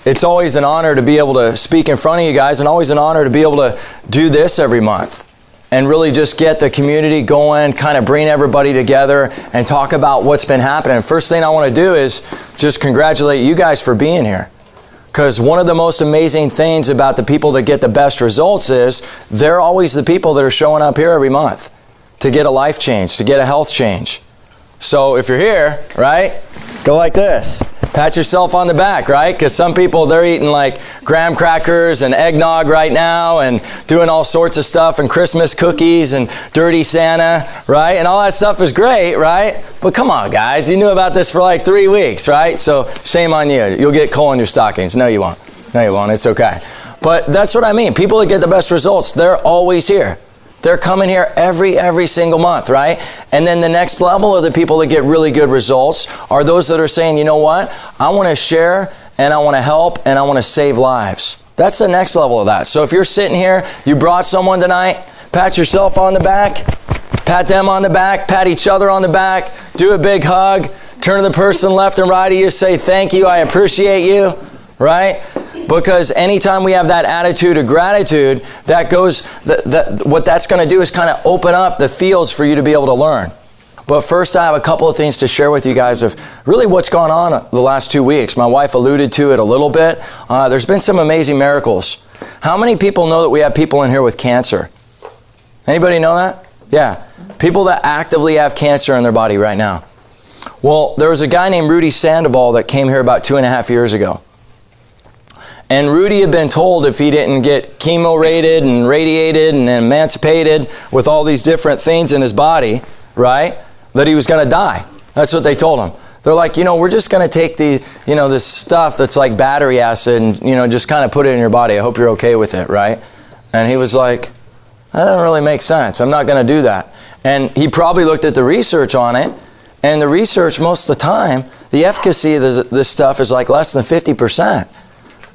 it's always an honor to be able to speak in front of you guys, and always an honor to be able to do this every month and really just get the community going, kind of bring everybody together and talk about what's been happening. First thing I want to do is just congratulate you guys for being here. Because one of the most amazing things about the people that get the best results is they're always the people that are showing up here every month to get a life change, to get a health change. So if you're here, right, go like this. Pat yourself on the back, right? Because some people, they're eating like graham crackers and eggnog right now and doing all sorts of stuff and Christmas cookies and dirty Santa, right? And all that stuff is great, right? But come on, guys. You knew about this for like 3 weeks, right? So shame on you. You'll get coal in your stockings. No, you won't. No, you won't. It's okay. But that's what I mean. People that get the best results, they're always here. They're coming here every single month, right? And then the next level of the people that get really good results are those that are saying, you know what? I want to share and I want to help and I want to save lives. That's the next level of that. So if you're sitting here, you brought someone tonight, pat yourself on the back, pat them on the back, pat each other on the back, do a big hug, turn to the person left and right of you, say thank you, I appreciate you, right? Because anytime we have that attitude of gratitude, that goes, what that's going to do is kind of open up the fields for you to be able to learn. But first, I have a couple of things to share with you guys of really what's gone on the last 2 weeks. My wife alluded to it a little bit. There's been some amazing miracles. How many people know that we have people in here with cancer? Anybody know that? Yeah. People that actively have cancer in their body right now. Well, there was a guy named Rudy Sandoval that came here about 2.5 years ago. And Rudy had been told if he didn't get chemo rated and radiated and emancipated with all these different things in his body, right, that he was going to die. That's what they told him. They're like, we're just going to take this stuff that's like battery acid and, just kind of put it in your body. I hope you're okay with it, right? And he was like, that doesn't really make sense. I'm not going to do that. And he probably looked at the research on it, and the research most of the time, the efficacy of this stuff is like less than 50%.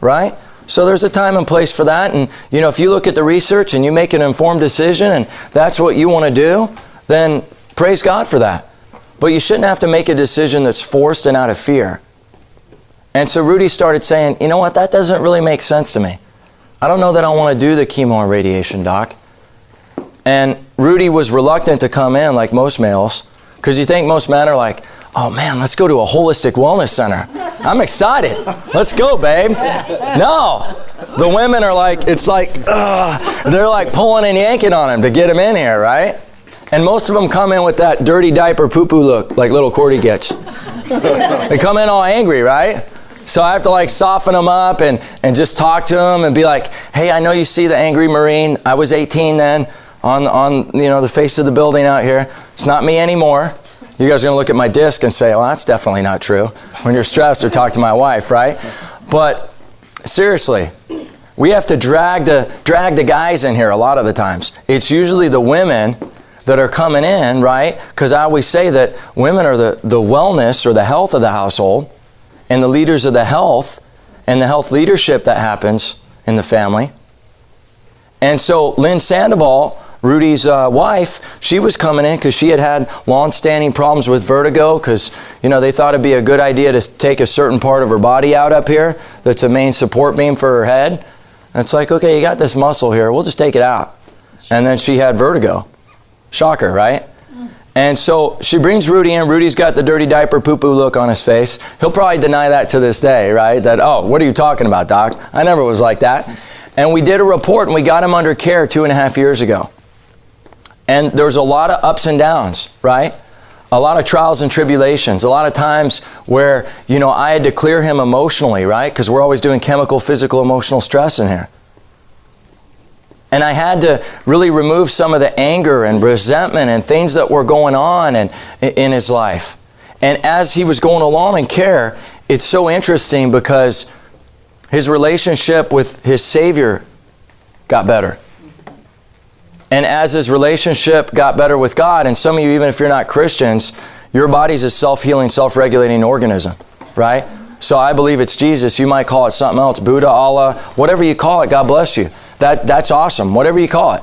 Right? So there's a time and place for that. And, if you look at the research and you make an informed decision and that's what you want to do, then praise God for that. But you shouldn't have to make a decision that's forced and out of fear. And so Rudy started saying, you know what, that doesn't really make sense to me. I don't know that I want to do the chemo and radiation, doc. And Rudy was reluctant to come in like most males, because you think most men are like, oh man, let's go to a holistic wellness center. I'm excited. Let's go, babe. No. The women are like, it's like, they're like pulling and yanking on him to get him in here, right? And most of them come in with that dirty diaper poo-poo look like little Cordie gets. They come in all angry, right? So I have to like soften them up and just talk to them and be like, hey, I know you see the angry Marine. I was 18 then on the face of the building out here. It's not me anymore. You guys are going to look at my disc and say, well, that's definitely not true. When you're stressed, or talk to my wife, right? But seriously, we have to drag the guys in here a lot of the times. It's usually the women that are coming in, right? Because I always say that women are the wellness or the health of the household and the leaders of the health and the health leadership that happens in the family. And so Lynn Sandoval, Rudy's wife, she was coming in because she had long-standing problems with vertigo because, they thought it'd be a good idea to take a certain part of her body out up here that's a main support beam for her head. And it's like, okay, you got this muscle here. We'll just take it out. And then she had vertigo. Shocker, right? And so she brings Rudy in. Rudy's got the dirty diaper poo-poo look on his face. He'll probably deny that to this day, right? That, oh, what are you talking about, doc? I never was like that. And we did a report and we got him under care 2.5 years ago. And there was a lot of ups and downs, right? A lot of trials and tribulations. A lot of times where, I had to clear him emotionally, right? Because we're always doing chemical, physical, emotional stress in here. And I had to really remove some of the anger and resentment and things that were going on in his life. And as he was going along in care, it's so interesting because his relationship with his Savior got better. And as his relationship got better with God, and some of you, even if you're not Christians, your body's a self-healing, self-regulating organism, right? So I believe it's Jesus. You might call it something else, Buddha, Allah, whatever you call it, God bless you. That's awesome, whatever you call it.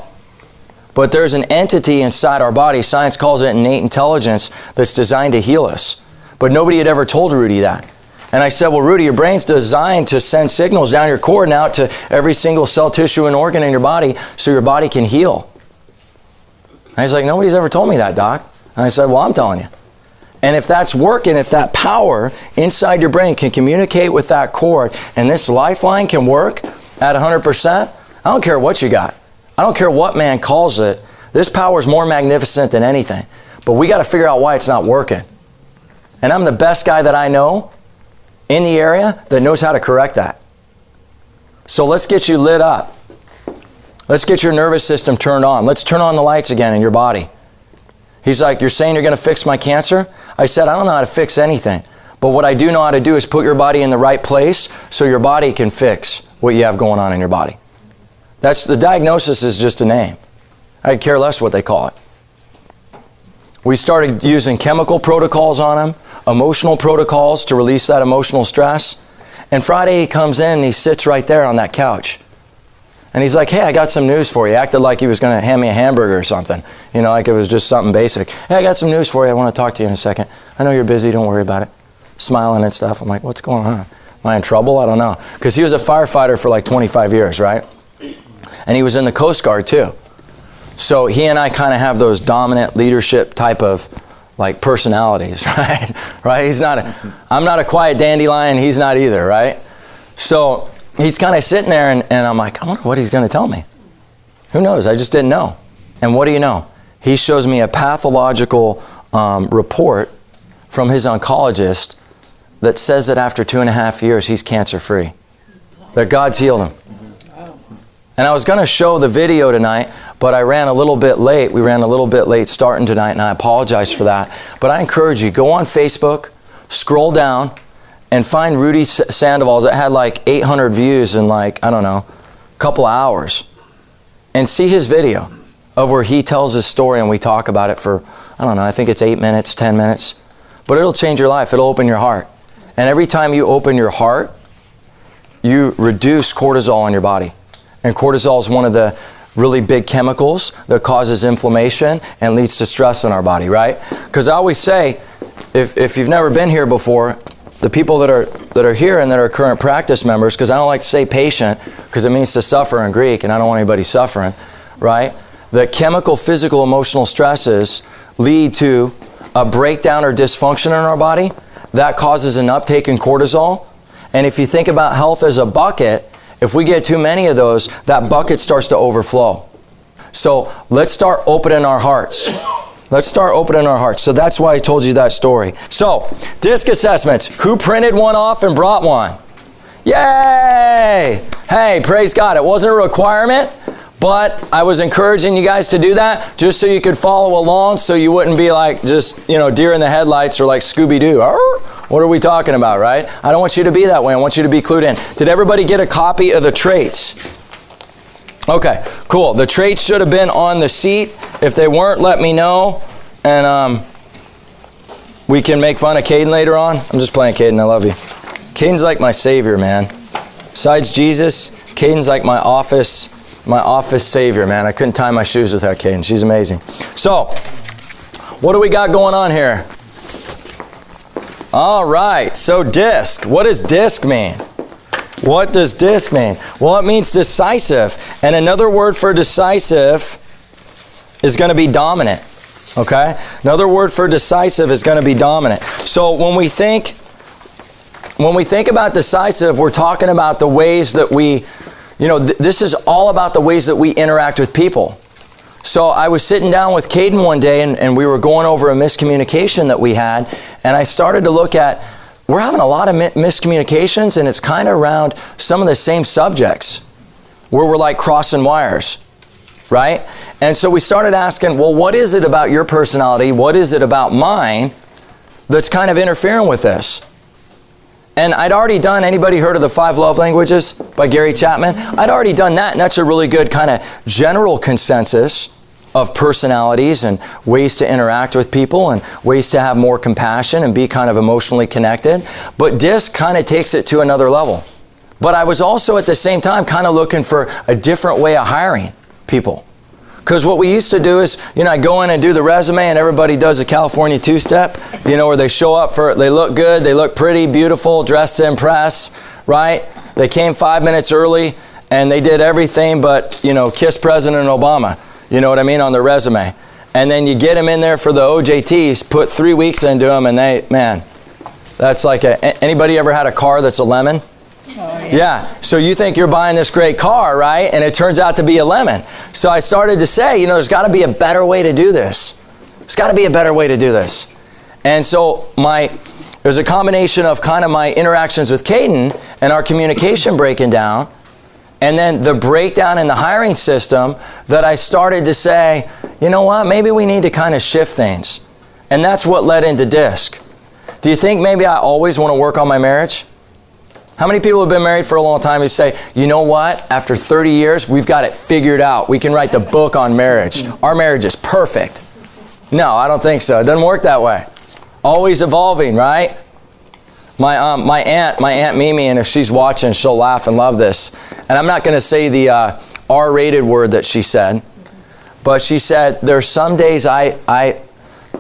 But there's an entity inside our body, science calls it innate intelligence, that's designed to heal us. But nobody had ever told Rudy that. And I said, well, Rudy, your brain's designed to send signals down your cord and out to every single cell, tissue, and organ in your body so your body can heal. And he's like, nobody's ever told me that, Doc. And I said, well, I'm telling you. And if that's working, if that power inside your brain can communicate with that cord, and this lifeline can work at 100%, I don't care what you got. I don't care what man calls it. This power is more magnificent than anything. But we got to figure out why it's not working. And I'm the best guy that I know in the area that knows how to correct that. So let's get you lit up. Let's get your nervous system turned on. Let's turn on the lights again in your body. He's like, you're saying you're going to fix my cancer? I said, I don't know how to fix anything. But what I do know how to do is put your body in the right place so your body can fix what you have going on in your body. That's the diagnosis is just a name. I care less what they call it. We started using chemical protocols on him, emotional protocols to release that emotional stress. And Friday he comes in and he sits right there on that couch. And he's like, hey, I got some news for you. He acted like he was going to hand me a hamburger or something. You know, like it was just something basic. Hey, I got some news for you. I want to talk to you in a second. I know you're busy. Don't worry about it. Smiling and stuff. I'm like, what's going on? Am I in trouble? I don't know. Because he was a firefighter for like 25 years, right? And he was in the Coast Guard too. So he and I kind of have those dominant leadership type of like personalities, right? Right? I'm not a quiet dandelion. He's not either, right? So he's kind of sitting there and I'm like, I wonder what he's going to tell me. Who knows? I just didn't know. And what do you know? He shows me a pathological report from his oncologist that says that after 2.5 years, he's cancer-free. That God's healed him. And I was going to show the video tonight, but I ran a little bit late. We ran a little bit late starting tonight, and I apologize for that. But I encourage you, go on Facebook, scroll down, and find Rudy Sandoval's. It had like 800 views in like, I don't know, a couple of hours. And see his video of where he tells his story and we talk about it for, I don't know, I think it's 8 minutes, 10 minutes. But it'll change your life. It'll open your heart. And every time you open your heart, you reduce cortisol in your body. And cortisol is one of the really big chemicals that causes inflammation and leads to stress in our body, right? Because I always say, if you've never been here before, the people that are here and that are current practice members, because I don't like to say patient, because it means to suffer in Greek, and I don't want anybody suffering, right? The chemical, physical, emotional stresses lead to a breakdown or dysfunction in our body that causes an uptake in cortisol. And if you think about health as a bucket, if we get too many of those, that bucket starts to overflow. So let's start opening our hearts. Let's start opening our hearts. So that's why I told you that story. So, disc assessments. Who printed one off and brought one? Yay! Hey, praise God. It wasn't a requirement, but I was encouraging you guys to do that just so you could follow along, so you wouldn't be like just, deer in the headlights or like Scooby-Doo. What are we talking about, right? I don't want you to be that way. I want you to be clued in. Did everybody get a copy of the traits? Okay, cool. The traits should have been on the seat. If they weren't, let me know. And we can make fun of Caden later on. I'm just playing, Caden. I love you. Caden's like my savior, man. Besides Jesus, Caden's like my office savior, man. I couldn't tie my shoes without Caden. She's amazing. So, what do we got going on here? All right, so disc. What does disc mean? What does disc mean? Well, it means decisive. And another word for decisive is going to be dominant. Okay? Another word for decisive is going to be dominant. So when we think about decisive, we're talking about the ways that we, this is all about the ways that we interact with people. So I was sitting down with Caden one day and we were going over a miscommunication that we had, and I started to look at, we're having a lot of miscommunications, and it's kind of around some of the same subjects where we're like crossing wires, right? And so we started asking, well, what is it about your personality? What is it about mine that's kind of interfering with this? And I'd already done, anybody heard of the 5 Love Languages by Gary Chapman? I'd already done that, and that's a really good kind of general consensus of personalities and ways to interact with people and ways to have more compassion and be kind of emotionally connected. But DISC kind of takes it to another level. But I was also at the same time kind of looking for a different way of hiring people. Because what we used to do is, I go in and do the resume and everybody does a California two-step, where they show up they look good, they look pretty, beautiful, dressed to impress, right? They came 5 minutes early and they did everything but, kiss President Obama, you know what I mean, on their resume. And then you get them in there for the OJTs, put 3 weeks into them, and that's like anybody ever had a car that's a lemon? Oh, yeah. So you think you're buying this great car, right? And it turns out to be a lemon. So I started to say, there's got to be a better way to do this. There's got to be a better way to do this. And so there's a combination of kind of my interactions with Caden and our communication breaking down, and then the breakdown in the hiring system that I started to say, you know what, maybe we need to kind of shift things. And that's what led into DISC. Do you think maybe I always want to work on my marriage? How many people have been married for a long time who say, you know what, after 30 years, we've got it figured out. We can write the book on marriage. Our marriage is perfect. No, I don't think so. It doesn't work that way. Always evolving, right? My aunt Mimi, and if she's watching, she'll laugh and love this. And I'm not going to say the R-rated word that she said, but she said, there's some days I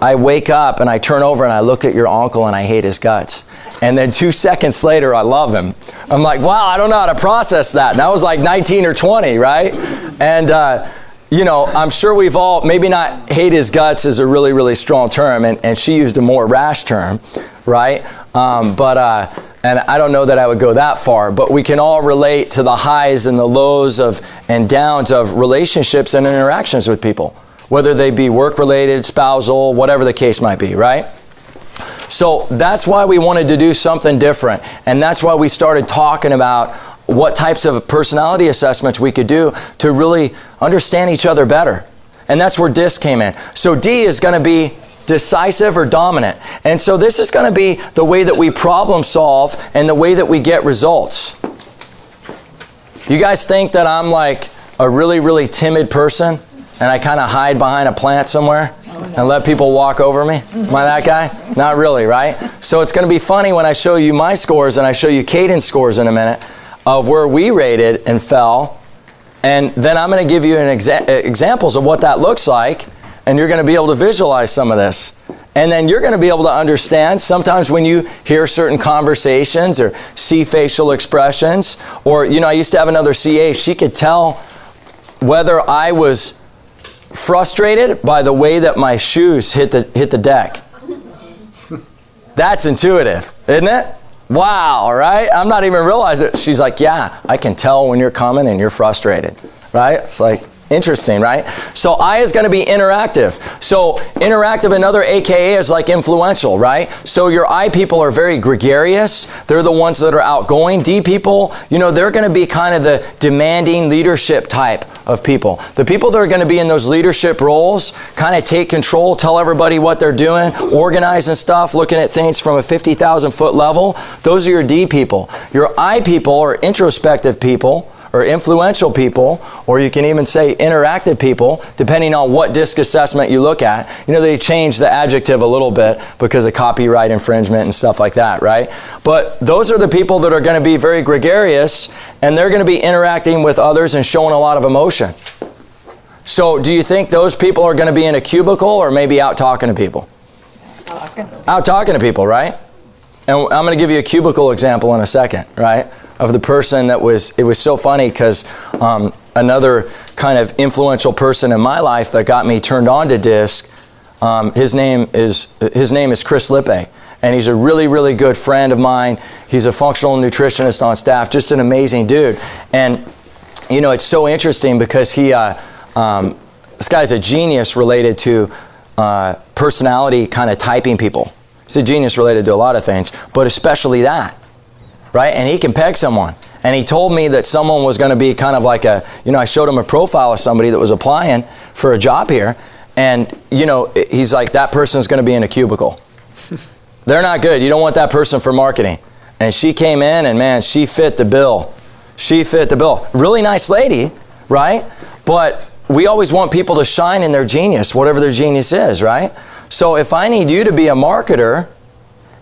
wake up and I turn over and I look at your uncle and I hate his guts. And then 2 seconds later, I love him. I'm like, wow, I don't know how to process that. And I was like 19 or 20, right? And, I'm sure we've all, maybe not hate his guts is a really, really strong term. And she used a more rash term, right? And I don't know that I would go that far, but we can all relate to the highs and the lows and downs of relationships and interactions with people, whether they be work-related, spousal, whatever the case might be, right? So that's why we wanted to do something different. And that's why we started talking about what types of personality assessments we could do to really understand each other better. And that's where DISC came in. So D is going to be decisive or dominant. And so this is going to be the way that we problem solve and the way that we get results. You guys think that I'm like a really, really timid person and I kind of hide behind a plant somewhere and let people walk over me? Am I that guy? Not really, right? So it's going to be funny when I show you my scores and I show you Caden's scores in a minute of where we rated and fell. And then I'm going to give you examples of what that looks like, and you're going to be able to visualize some of this. And then you're going to be able to understand sometimes when you hear certain conversations or see facial expressions, or, I used to have another CA, she could tell whether I was frustrated by the way that my shoes hit the deck. That's intuitive, isn't it? Wow, right? I'm not even realizing it. She's like, yeah, I can tell when you're coming and you're frustrated, right? It's like, interesting, right? So I is going to be interactive. So interactive, another AKA is like influential, right? So your I people are very gregarious. They're the ones that are outgoing. D people, they're going to be kind of the demanding leadership type of people. The people that are going to be in those leadership roles, kind of take control, tell everybody what they're doing, organizing stuff, looking at things from a 50,000 foot level. Those are your D people. Your I people are introspective people, or influential people, or you can even say interactive people, depending on what DISC assessment you look at. They change the adjective a little bit because of copyright infringement and stuff like that, right? But those are the people that are going to be very gregarious, and they're going to be interacting with others and showing a lot of emotion. So do you think those people are going to be in a cubicle or maybe out talking to people? Out talking to people, right? And I'm going to give you a cubicle example in a second, right? Of the person it was so funny because another kind of influential person in my life that got me turned on to DISC, his name is Chris Lippe, and he's a really, really good friend of mine. He's a functional nutritionist on staff, just an amazing dude. And it's so interesting because this guy's a genius related to personality kind of typing people. He's a genius related to a lot of things, but especially that. Right? And he can peg someone. And he told me that someone was going to be kind of like I showed him a profile of somebody that was applying for a job here. And, he's like, that person's going to be in a cubicle. They're not good. You don't want that person for marketing. And she came in and, man, she fit the bill. She fit the bill. Really nice lady, right? But we always want people to shine in their genius, whatever their genius is, right? So if I need you to be a marketer,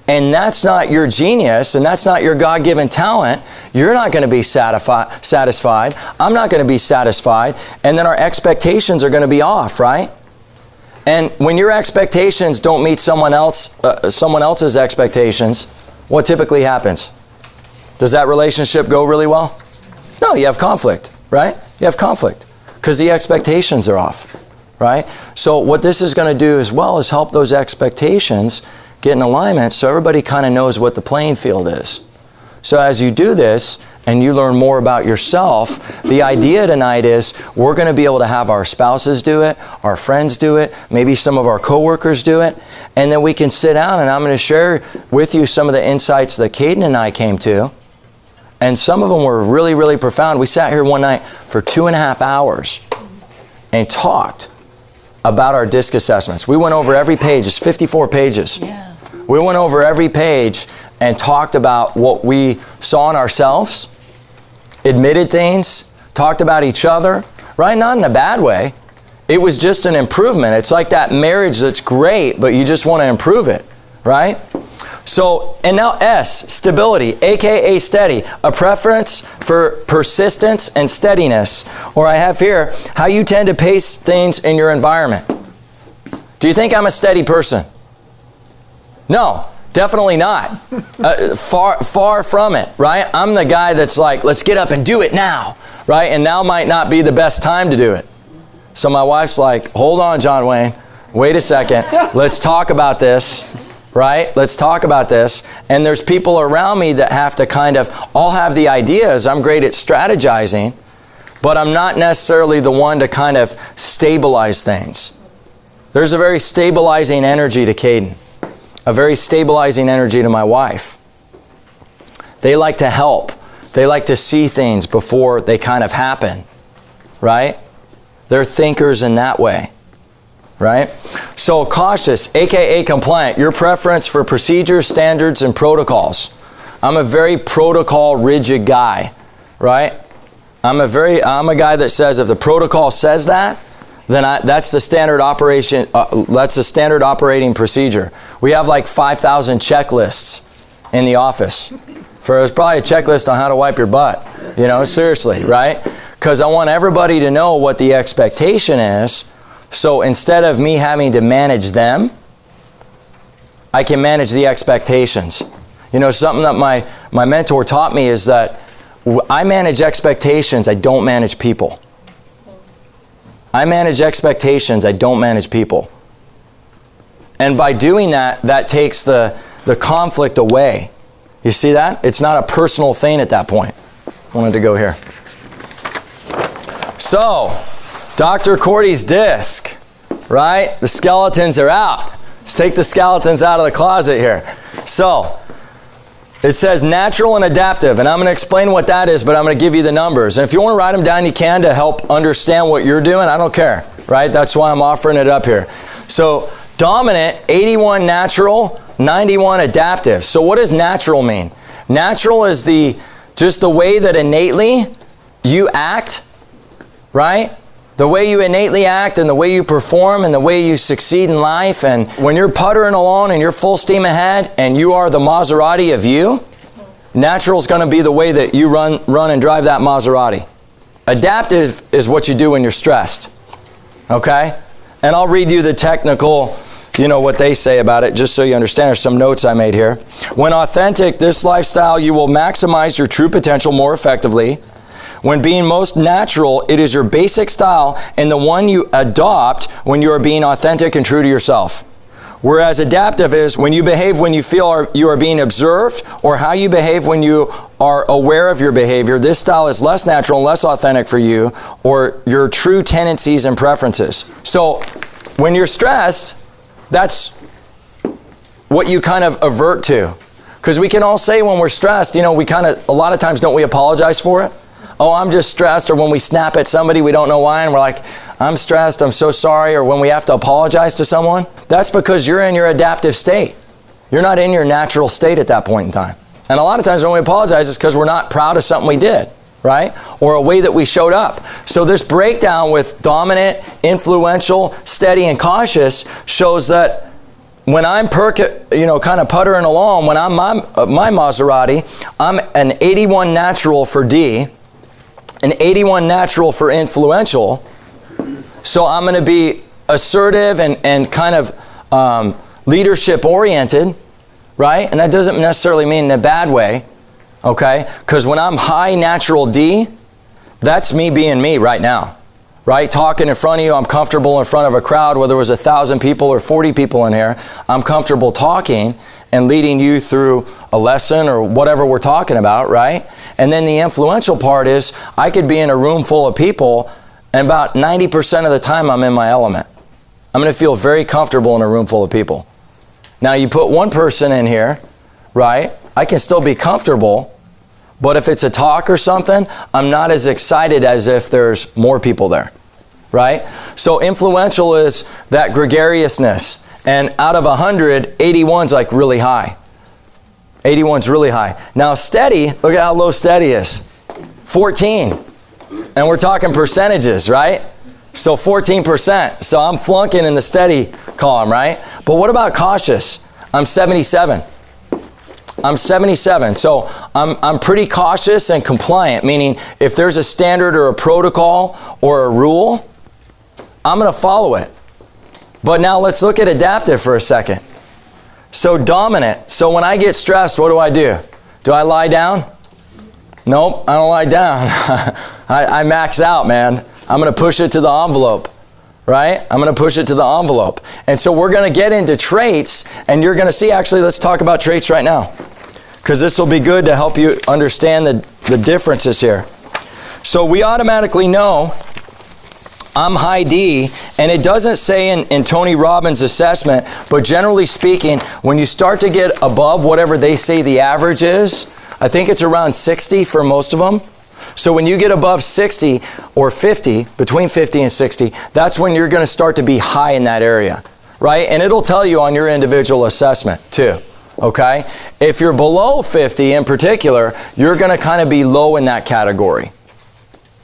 and that's not your genius, and that's not your God-given talent, you're not going to be satisfied. I'm not going to be satisfied. And then our expectations are going to be off, right? And when your expectations don't meet someone else's expectations, what typically happens? Does that relationship go really well? No, you have conflict, right? You have conflict because the expectations are off, right? So what this is going to do as well is help those expectations get in alignment so everybody kind of knows what the playing field is. So as you do this and you learn more about yourself, the idea tonight is we're going to be able to have our spouses do it, our friends do it, maybe some of our coworkers do it, and then we can sit down and I'm going to share with you some of the insights that Caden and I came to. And some of them were really, really profound. We sat here one night for 2.5 hours and talked about our DISC assessments. We went over every page. It's 54 pages. Yeah. We went over every page and talked about what we saw in ourselves, admitted things, talked about each other, right? Not in a bad way. It was just an improvement. It's like that marriage that's great, but you just want to improve it, right? So, and now S, stability, aka steady, a preference for persistence and steadiness. Or I have here, how you tend to pace things in your environment. Do you think I'm a steady person? No, definitely not. Far from it, right? I'm the guy that's like, let's get up and do it now, right? And now might not be the best time to do it. So my wife's like, hold on, John Wayne, wait a second, let's talk about this. Right? Let's talk about this. And there's people around me that have to kind of all have the ideas. I'm great at strategizing, but I'm not necessarily the one to kind of stabilize things. There's a very stabilizing energy to Caden, a very stabilizing energy to my wife. They like to help. They like to see things before they kind of happen, right? They're thinkers in that way. Right? So cautious, aka compliant, your preference for procedures, standards, and protocols. I'm a very protocol rigid guy, right? I'm a guy that says if the protocol says that, then that's the standard operation. That's the standard operating procedure. We have like 5,000 checklists in the office. There's probably a checklist on how to wipe your butt. You know, seriously, right? Because I want everybody to know what the expectation is. So instead of me having to manage them, I can manage the expectations. You know, something that my mentor taught me is that I manage expectations, I don't manage people. I manage expectations, I don't manage people. And by doing that, that takes the conflict away. You see that? It's not a personal thing at that point. I wanted to go here. So, Dr. Cordie's disc, right? The skeletons are out. Let's take the skeletons out of the closet here. So, it says natural and adaptive, and I'm going to explain what that is, but I'm going to give you the numbers. And if you want to write them down, you can to help understand what you're doing. I don't care, right? That's why I'm offering it up here. So, dominant, 81 natural, 91 adaptive. So what does natural mean? Natural is just the way that innately you act, right? The way you innately act and the way you perform and the way you succeed in life. And when you're puttering along and you're full steam ahead and you are the Maserati of you, natural is going to be the way that you run and drive that Maserati. Adaptive is what you do when you're stressed. Okay? And I'll read you the technical, what they say about it, just so you understand. There's some notes I made here. When authentic, this lifestyle, you will maximize your true potential more effectively. When being most natural, it is your basic style and the one you adopt when you are being authentic and true to yourself. Whereas adaptive is when you behave when you feel you are being observed, or how you behave when you are aware of your behavior. This style is less natural and less authentic for you, or your true tendencies and preferences. So when you're stressed, that's what you kind of avert to. Because we can all say when we're stressed, we kind of, a lot of times don't we apologize for it? Oh, I'm just stressed. Or when we snap at somebody, we don't know why, and we're like, I'm stressed, I'm so sorry. Or when we have to apologize to someone, that's because you're in your adaptive state. You're not in your natural state at that point in time. And a lot of times when we apologize, it's because we're not proud of something we did, right? Or a way that we showed up. So this breakdown with dominant, influential, steady, and cautious shows that when I'm kind of puttering along, when I'm my Maserati, I'm an 81 natural for D, an 81 natural for influential. So I'm going to be assertive and kind of leadership oriented, right? And that doesn't necessarily mean in a bad way, okay? Because when I'm high natural D, that's me being me right now, right? Talking in front of you, I'm comfortable in front of a crowd, whether it was 1,000 people or 40 people in here, I'm comfortable talking and leading you through a lesson or whatever we're talking about, right? And then the influential part is I could be in a room full of people and about 90% of the time I'm in my element. I'm going to feel very comfortable in a room full of people. Now you put one person in here, right? I can still be comfortable, but if it's a talk or something, I'm not as excited as if there's more people there, right? So influential is that gregariousness. And out of 100, 81's like really high. 81's really high. Now steady, look at how low steady is. 14. And we're talking percentages, right? So 14%. So I'm flunking in the steady column, right? But what about cautious? I'm 77. I'm 77. So I'm pretty cautious and compliant, meaning if there's a standard or a protocol or a rule, I'm going to follow it. But now let's look at adaptive for a second. So dominant. So when I get stressed, what do? Do I lie down? Nope, I don't lie down. I max out, man. I'm going to push it to the envelope, right? I'm going to push it to the envelope. And so we're going to get into traits, and you're going to see, actually, let's talk about traits right now, because this will be good to help you understand the differences here. So we automatically know I'm high D, and it doesn't say in Tony Robbins' assessment, but generally speaking, when you start to get above whatever they say the average is, I think it's around 60 for most of them. So when you get above 60 or 50, between 50 and 60, that's when you're going to start to be high in that area, right? And it'll tell you on your individual assessment too, okay? If you're below 50 in particular, you're going to kind of be low in that category.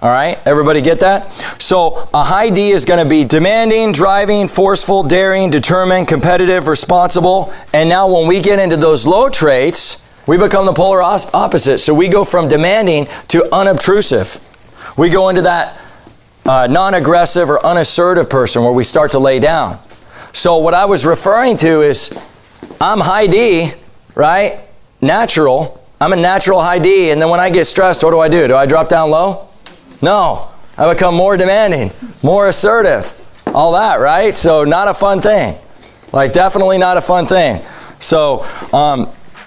All right, everybody get that? So a high D is going to be demanding, driving, forceful, daring, determined, competitive, responsible. And now when we get into those low traits, we become the polar opposite. So we go from demanding to unobtrusive. We go into that non-aggressive or unassertive person where we start to lay down. So what I was referring to is I'm high D, right? Natural. I'm a natural high D. And then when I get stressed, what do? Do I drop down low? No, I become more demanding, more assertive, all that, right? So not a fun thing, like definitely not a fun thing. So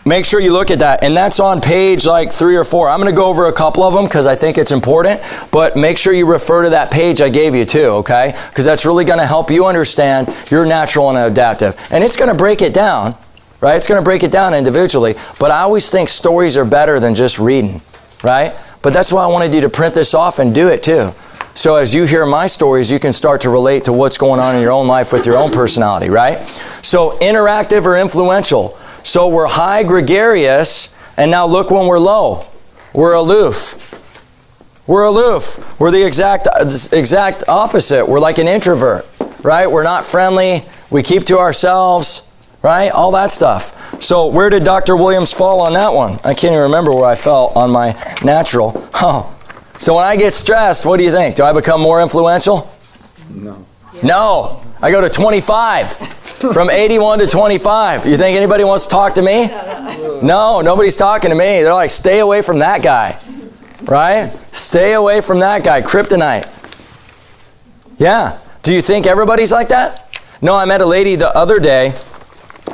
make sure you look at that, and that's on page like 3 or 4. I'm going to go over a couple of them because I think it's important, but make sure you refer to that page I gave you too, okay? Because that's really going to help you understand your natural and adaptive. And it's going to break it down, right? It's going to break it down individually, but I always think stories are better than just reading, right? But that's why I wanted you to print this off and do it too. So as you hear my stories, you can start to relate to what's going on in your own life with your own personality, right? So interactive or influential. So we're high gregarious, and now look when we're low. We're aloof. We're aloof. We're the exact opposite. We're like an introvert, right? We're not friendly. We keep to ourselves, right? All that stuff. So where did Dr. Williams fall on that one? I can't even remember where I fell on my natural. Oh. So when I get stressed, what do you think? Do I become more influential? No. No. I go to 25. From 81 to 25. You think anybody wants to talk to me? No, nobody's talking to me. They're like, stay away from that guy. Right? Stay away from that guy. Kryptonite. Yeah. Do you think everybody's like that? No, I met a lady the other day.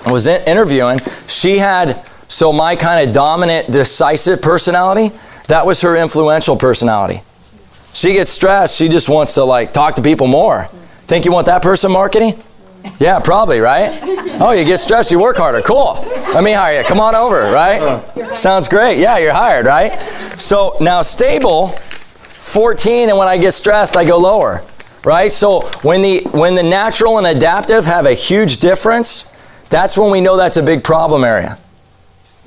I was interviewing. She had, so my kind of dominant, decisive personality, that was her influential personality. She gets stressed. She just wants to like talk to people more. Think you want that person marketing? Yeah, probably, right? Oh, you get stressed, you work harder. Cool. Let me hire you. Come on over, right? Sounds great. Yeah, you're hired, right? So now stable, 14, and when I get stressed, I go lower, right? So when the natural and adaptive have a huge difference, that's when we know that's a big problem area.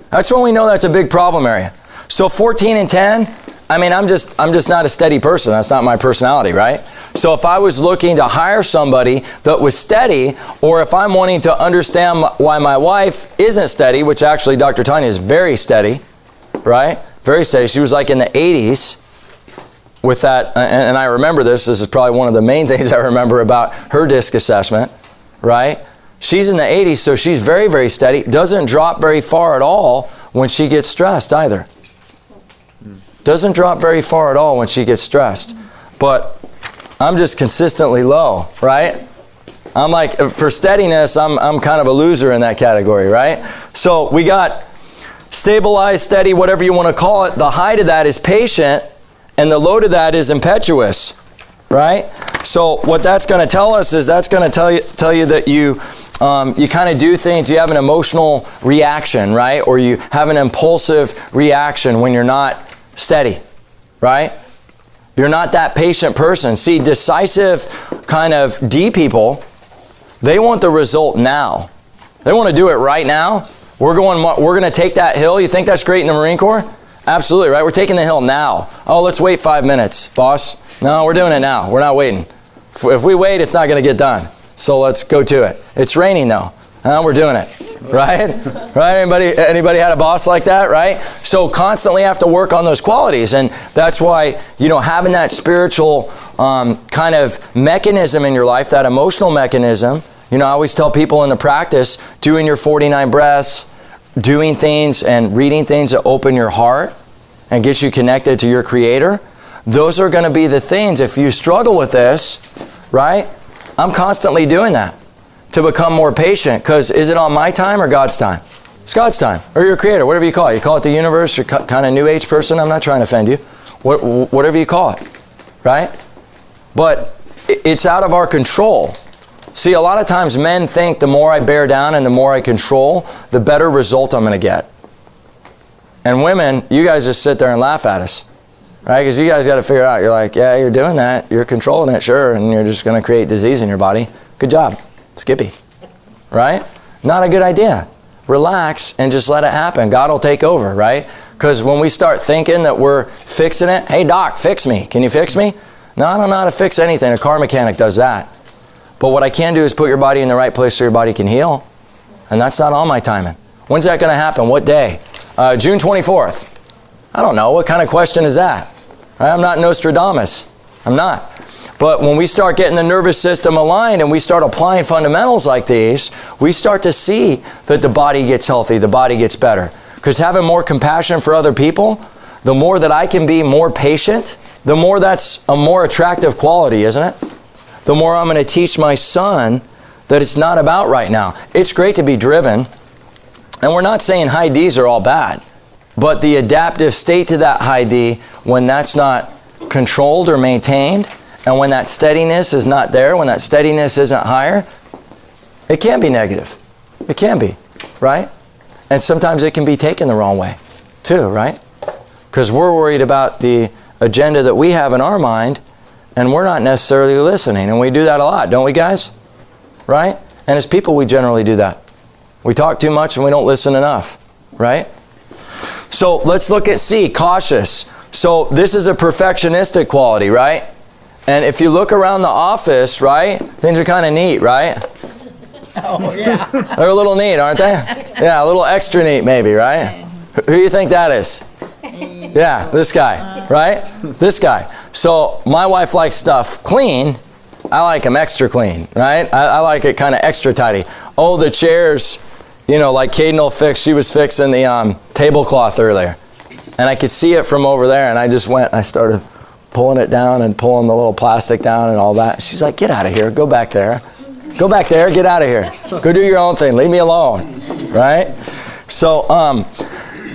That's when we know that's a big problem area. So 14 and 10, I mean, I'm just not a steady person. That's not my personality, right? So if I was looking to hire somebody that was steady, or if I'm wanting to understand why my wife isn't steady, which actually Dr. Tanya is very steady, right? Very steady. She was like in the 80s with that, and I remember this. This is probably one of the main things I remember about her disc assessment, right? She's in the 80s, so she's very, very steady. Doesn't drop very far at all when she gets stressed either. Doesn't drop very far at all when she gets stressed. But I'm just consistently low, right? I'm like, for steadiness, I'm kind of a loser in that category, right? So we got stabilized, steady, whatever you want to call it. The high to that is patient, and the low to that is impetuous, right? So what that's going to tell us is that's going to tell you that you kind of do things, you have an emotional reaction, right? Or you have an impulsive reaction when you're not steady, right? You're not that patient person. See, decisive kind of D people, they want the result now. They want to do it right now. We're going to take that hill. You think that's great in the Marine Corps? Absolutely, right? We're taking the hill now. Oh, let's wait 5 minutes, boss. No, we're doing it now. We're not waiting. If we wait, it's not going to get done. So let's go to it. It's raining though. We're doing it. Right? Right? Anybody had a boss like that, right? So constantly have to work on those qualities. And that's why, having that spiritual kind of mechanism in your life, that emotional mechanism, I always tell people in the practice, doing your 49 breaths, doing things and reading things that open your heart and get you connected to your Creator, those are going to be the things. If you struggle with this, right? I'm constantly doing that to become more patient, because is it on my time or God's time? It's God's time, or your Creator, whatever you call it. You call it the universe, you're kind of New Age person, I'm not trying to offend you. Whatever you call it, right? But it's out of our control. See, a lot of times men think the more I bear down and the more I control, the better result I'm going to get. And women, you guys just sit there and laugh at us, right? Because you guys got to figure out, you're like, yeah, you're doing that, you're controlling it, sure, and you're just going to create disease in your body. Good job. Skippy, right? Not a good idea. Relax and just let it happen. God will take over, right? Because when we start thinking that we're fixing it, hey doc, fix me. Can you fix me? No, I don't know how to fix anything. A car mechanic does that. But what I can do is put your body in the right place so your body can heal. And that's not on my timing. When's that going to happen? What day? June 24th. I don't know. What kind of question is that? Right? I'm not Nostradamus. I'm not. But when we start getting the nervous system aligned and we start applying fundamentals like these, we start to see that the body gets healthy, the body gets better. Because having more compassion for other people, the more that I can be more patient, the more that's a more attractive quality, isn't it? The more I'm going to teach my son that it's not about right now. It's great to be driven, and we're not saying high Ds are all bad, but the adaptive state to that high D, when that's not controlled or maintained, and when that steadiness is not there, when that steadiness isn't higher, it can be negative. It can be, right? And sometimes it can be taken the wrong way, too, right? Because we're worried about the agenda that we have in our mind, and we're not necessarily listening. And we do that a lot, don't we, guys? Right? And as people, we generally do that. We talk too much and we don't listen enough, right? So let's look at C, cautious. So this is a perfectionistic quality, right? And if you look around the office, right, things are kind of neat, right? Oh, yeah. They're a little neat, aren't they? Yeah, a little extra neat maybe, right? Who do you think that is? Yeah, this guy, right? This guy. So my wife likes stuff clean. I like them extra clean, right? I like it kind of extra tidy. Oh, the chairs, like Caden will fix. She was fixing the tablecloth earlier. And I could see it from over there, and I started pulling it down and pulling the little plastic down and all that. She's like, get out of here. Go back there. Go back there. Get out of here. Go do your own thing. Leave me alone, right? So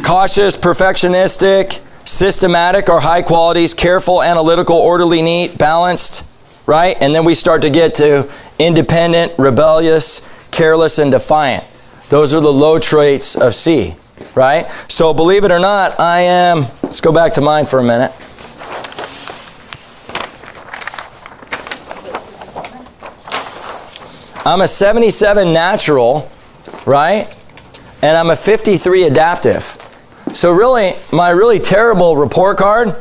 cautious, perfectionistic, systematic are high qualities, careful, analytical, orderly, neat, balanced, right? And then we start to get to independent, rebellious, careless, and defiant. Those are the low traits of C, right? So believe it or not, let's go back to mine for a minute. I'm a 77 natural, right? And I'm a 53 adaptive. So really, my really terrible report card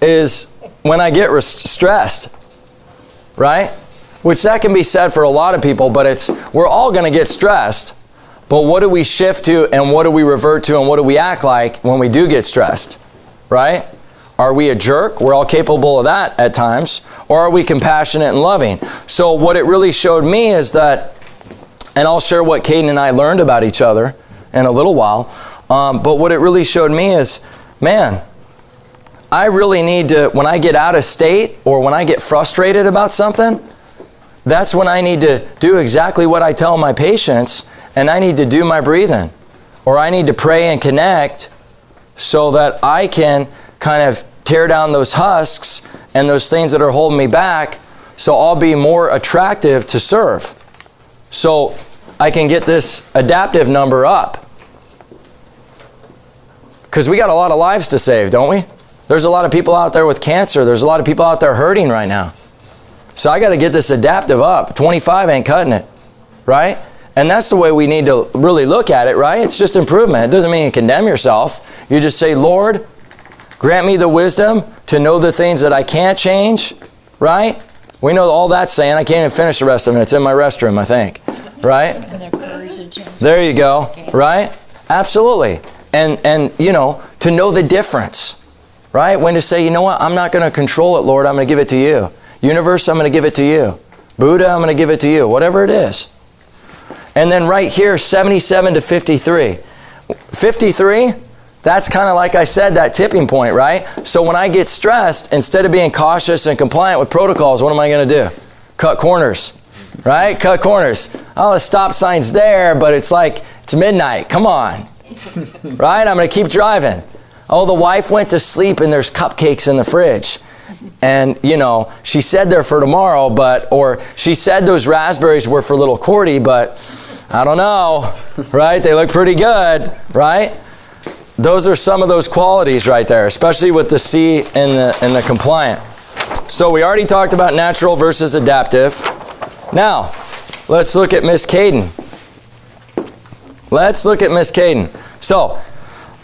is when I get stressed, right? Which that can be said for a lot of people, but we're all going to get stressed. But what do we shift to, and what do we revert to, and what do we act like when we do get stressed, right? Are we a jerk? We're all capable of that at times. Or are we compassionate and loving? So what it really showed me is that, and I'll share what Caden and I learned about each other in a little while, but what it really showed me is, man, I really need to, when I get out of state or when I get frustrated about something, that's when I need to do exactly what I tell my patients, and I need to do my breathing. Or I need to pray and connect so that I can kind of tear down those husks and those things that are holding me back, so I'll be more attractive to serve. So I can get this adaptive number up. Because we got a lot of lives to save, don't we? There's a lot of people out there with cancer. There's a lot of people out there hurting right now. So I got to get this adaptive up. 25 ain't cutting it, right? And that's the way we need to really look at it, right? It's just improvement. It doesn't mean you condemn yourself. You just say, Lord, grant me the wisdom to know the things that I can't change, right? We know all that's saying. I can't even finish the rest of it. It's in my restroom, I think, right? And their courage. There you go, right? Absolutely. And you know, to know the difference, right? When to say, you know what, I'm not going to control it, Lord. I'm going to give it to you. Universe, I'm going to give it to you. Buddha, I'm going to give it to you. Whatever it is. And then right here, 77 to 53. 53, that's kind of like I said, that tipping point, right? So when I get stressed, instead of being cautious and compliant with protocols, what am I going to do? Cut corners, right? Cut corners. Oh, the stop sign's there, but it's like, it's midnight. Come on, right? I'm going to keep driving. Oh, the wife went to sleep and there's cupcakes in the fridge. And, you know, she said they're for tomorrow, or she said those raspberries were for little Cordie, but I don't know, right? They look pretty good, right? Those are some of those qualities right there, especially with the C and the compliant. So we already talked about natural versus adaptive. Now, let's look at Miss Caden. Let's look at Miss Caden. So,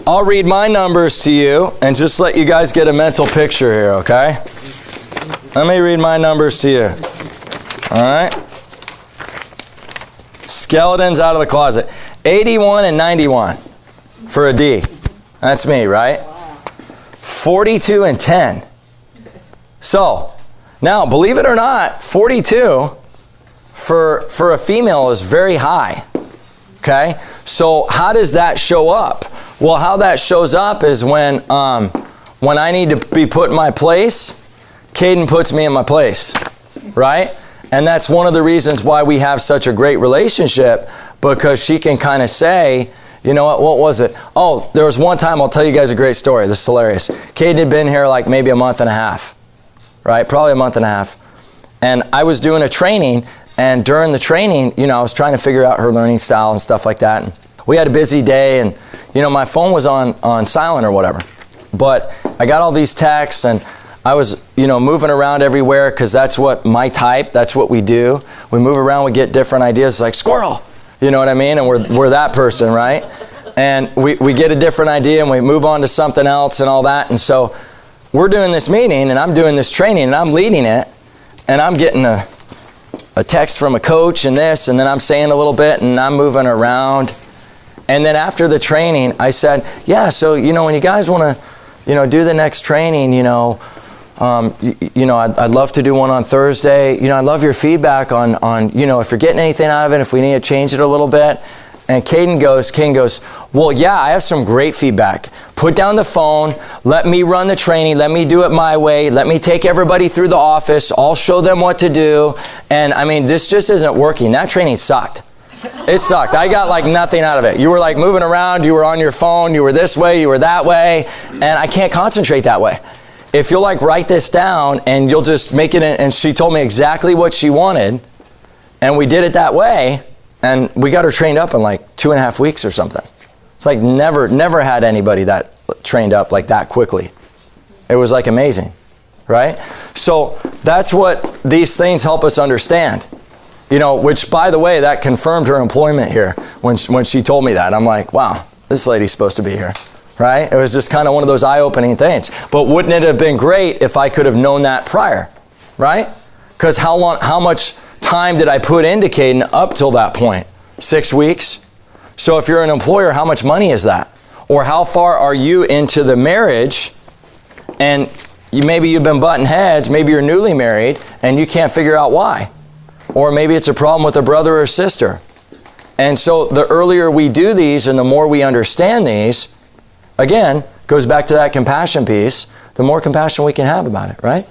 I'll read my numbers to you and just let you guys get a mental picture here, okay? Let me read my numbers to you. All right? Skeletons out of the closet. 81 and 91 for a D. That's me, right? 42 and 10. So, now, believe it or not, 42 for a female is very high. Okay? So, how does that show up? Well, how that shows up is when I need to be put in my place, Caden puts me in my place, right? And that's one of the reasons why we have such a great relationship, because she can kind of say, you know what was it? Oh, there was one time, I'll tell you guys a great story. This is hilarious. Caden had been here like maybe a month and a half, right? Probably a month and a half. And I was doing a training, and during the training, you know, I was trying to figure out her learning style and stuff like that. And we had a busy day, and you know, my phone was on silent or whatever. But I got all these texts, and I was, you know, moving around everywhere, because that's what my type, that's what we do. We move around, we get different ideas, like squirrel, you know what I mean? And we're that person, right? And we get a different idea, and we move on to something else and all that. And so we're doing this meeting, and I'm doing this training, and I'm leading it, and I'm getting a text from a coach and this, and then I'm saying a little bit, and I'm moving around. And then after the training, I said, yeah, so, you know, when you guys want to, you know, do the next training, you know, I'd love to do one on Thursday. You know, I'd love your feedback on, you know, if you're getting anything out of it, if we need to change it a little bit. And King goes, well, yeah, I have some great feedback. Put down the phone. Let me run the training. Let me do it my way. Let me take everybody through the office. I'll show them what to do. And I mean, this just isn't working. That training sucked. It sucked. I got like nothing out of it. You were like moving around. You were on your phone. You were this way. You were that way. And I can't concentrate that way. If you'll like write this down and you'll just make it, and she told me exactly what she wanted. And we did it that way. And we got her trained up in like 2.5 weeks or something. It's like never had anybody that trained up like that quickly. It was like amazing, right? So that's what these things help us understand. You know, which by the way, that confirmed her employment here when she told me that. I'm like, wow, this lady's supposed to be here, right? It was just kind of one of those eye-opening things. But wouldn't it have been great if I could have known that prior, right? Because how much time did I put into Caden up till that point? 6 weeks? So if you're an employer, how much money is that? Or how far are you into the marriage, and maybe you've been butting heads, maybe you're newly married, and you can't figure out why. Or maybe it's a problem with a brother or sister. And so the earlier we do these and the more we understand these, again, goes back to that compassion piece, the more compassion we can have about it, right?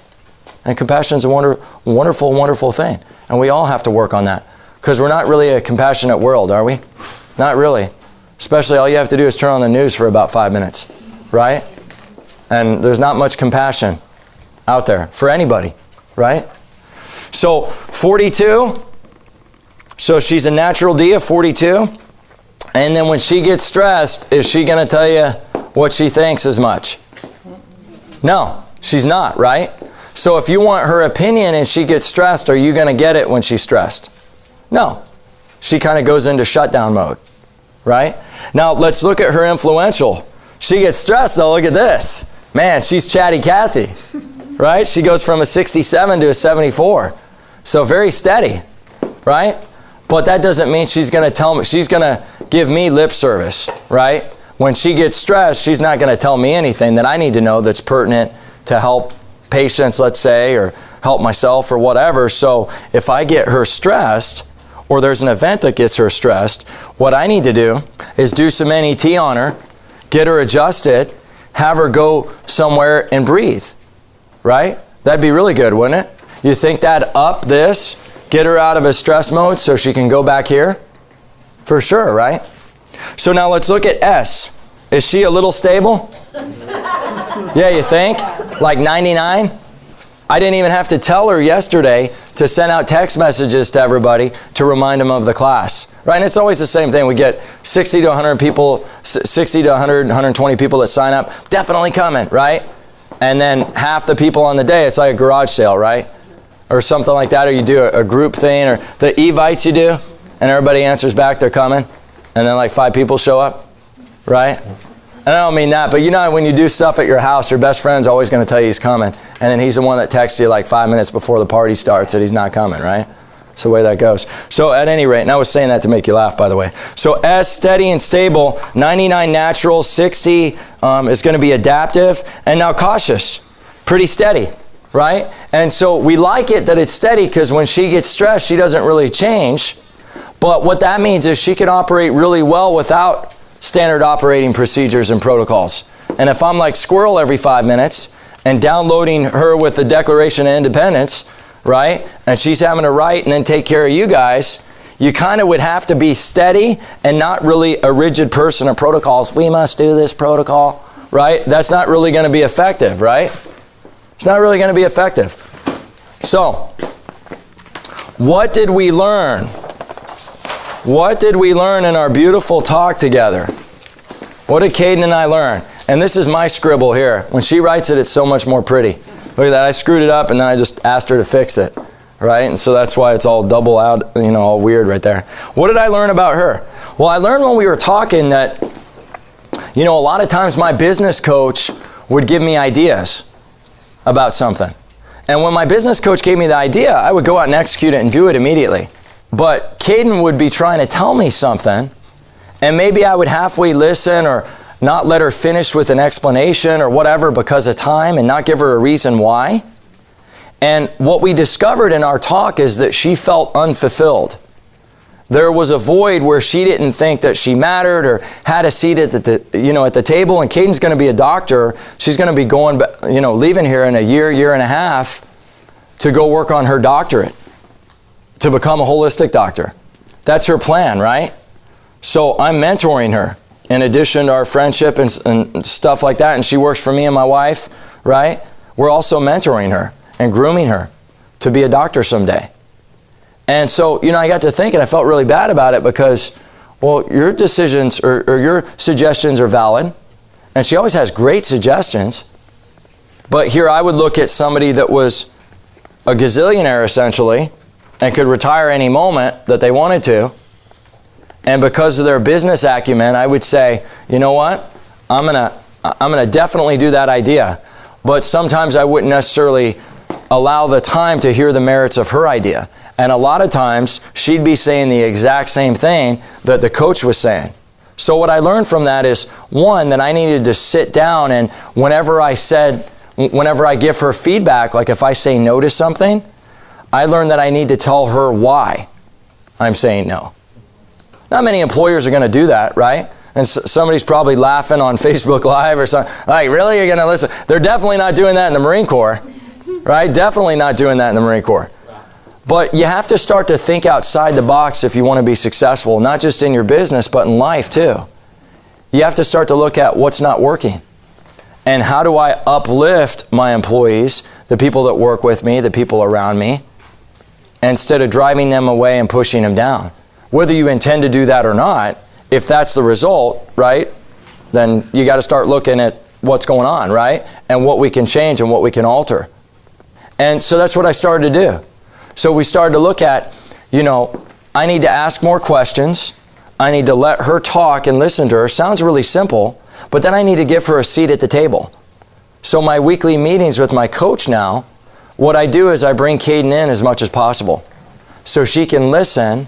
And compassion is a wonderful, wonderful thing. And we all have to work on that. Because we're not really a compassionate world, are we? Not really. Especially all you have to do is turn on the news for about 5 minutes, right? And there's not much compassion out there for anybody, right? So 42, so she's a natural D of 42. And then when she gets stressed, is she going to tell you what she thinks as much? No, she's not, right? So if you want her opinion and she gets stressed, are you going to get it when she's stressed? No. She kind of goes into shutdown mode, right? Now let's look at her influential. She gets stressed though, look at this. Man, she's chatty Cathy, right? She goes from a 67 to a 74. So very steady, right? But that doesn't mean she's going to tell me, she's going to give me lip service, right? When she gets stressed, she's not going to tell me anything that I need to know that's pertinent to help patients, let's say, or help myself or whatever. So if I get her stressed, or there's an event that gets her stressed, what I need to do is do some NET on her, get her adjusted, have her go somewhere and breathe, right? That'd be really good, wouldn't it? You think that'd up this, get her out of a stress mode so she can go back here? For sure, right? So now let's look at S. Is she a little stable? Yeah, you think? Like 99? I didn't even have to tell her yesterday to send out text messages to everybody to remind them of the class, right? And it's always the same thing. We get 60 to 100 people, 60 to 100, 120 people that sign up, definitely coming, right? And then half the people on the day, it's like a garage sale, right? Or something like that, or you do a group thing, or the evites you do, and everybody answers back, they're coming, and then like 5 people show up, right? And I don't mean that, but you know when you do stuff at your house, your best friend's always going to tell you he's coming, and then he's the one that texts you like 5 minutes before the party starts that he's not coming, right? That's the way that goes. So at any rate, and I was saying that to make you laugh, by the way. So S, steady and stable, 99 natural, 60 is going to be adaptive, and now cautious, pretty steady, right? And so we like it that it's steady because when she gets stressed, she doesn't really change. But what that means is she can operate really well without standard operating procedures and protocols. And if I'm like squirrel every 5 minutes and downloading her with the Declaration of Independence, right? And she's having to write and then take care of you guys, you kind of would have to be steady and not really a rigid person of protocols. We must do this protocol, right? That's not really going to be effective, right? It's not really going to be effective. So, what did we learn? What did we learn in our beautiful talk together? What did Caden and I learn? And this is my scribble here. When she writes it, it's so much more pretty. Look at that. I screwed it up and then I just asked her to fix it, right? And so that's why it's all double out, all weird right there. What did I learn about her? Well, I learned when we were talking that, a lot of times my business coach would give me ideas about something. And when my business coach gave me the idea, I would go out and execute it and do it immediately. But Caden would be trying to tell me something, and maybe I would halfway listen or not let her finish with an explanation or whatever because of time and not give her a reason why. And what we discovered in our talk is that she felt unfulfilled. There was a void where she didn't think that she mattered or had a seat at the table. And Caden's going to be a doctor. She's going to be going, leaving here in a year and a half to go work on her doctorate, to become a holistic doctor. That's her plan, right? So I'm mentoring her in addition to our friendship and stuff like that. And she works for me and my wife, right? We're also mentoring her and grooming her to be a doctor someday. And so, I got to thinking, I felt really bad about it because, well, your decisions or your suggestions are valid. And she always has great suggestions. But here I would look at somebody that was a gazillionaire essentially and could retire any moment that they wanted to. And because of their business acumen, I would say, you know what? I'm going to I'm going to definitely do that idea. But sometimes I wouldn't necessarily allow the time to hear the merits of her idea. And a lot of times she'd be saying the exact same thing that the coach was saying. So what I learned from that is, one, that I needed to sit down, and whenever I give her feedback, like if I say no to something, I learned that I need to tell her why I'm saying no. Not many employers are going to do that, right? And somebody's probably laughing on Facebook Live or something. Like, really? You're going to listen? They're definitely not doing that in the Marine Corps, right? Definitely not doing that in the Marine Corps. But you have to start to think outside the box if you want to be successful, not just in your business, but in life too. You have to start to look at what's not working. And how do I uplift my employees, the people that work with me, the people around me, instead of driving them away and pushing them down? Whether you intend to do that or not, if that's the result, right, then you got to start looking at what's going on, right? And what we can change and what we can alter. And so that's what I started to do. So we started to look at, I need to ask more questions. I need to let her talk and listen to her. Sounds really simple, but then I need to give her a seat at the table. So my weekly meetings with my coach now, what I do is I bring Caden in as much as possible so she can listen,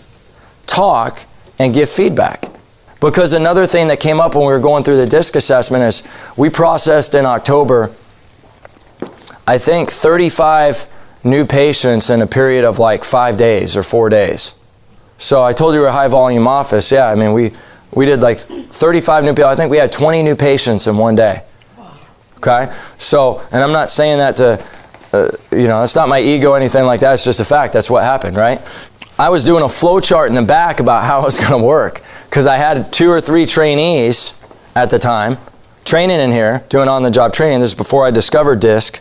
talk, and give feedback. Because another thing that came up when we were going through the DISC assessment is we processed in October, I think 35 new patients in a period of like 5 days or 4 days. So I told you we're a high volume office. Yeah, I mean, we did like 35 new people. I think we had 20 new patients in one day. Okay? So, and I'm not saying that to, it's not my ego or anything like that. It's just a fact. That's what happened, right? I was doing a flow chart in the back about how it was going to work because I had 2 or 3 trainees at the time training in here, doing on-the-job training. This is before I discovered DISC.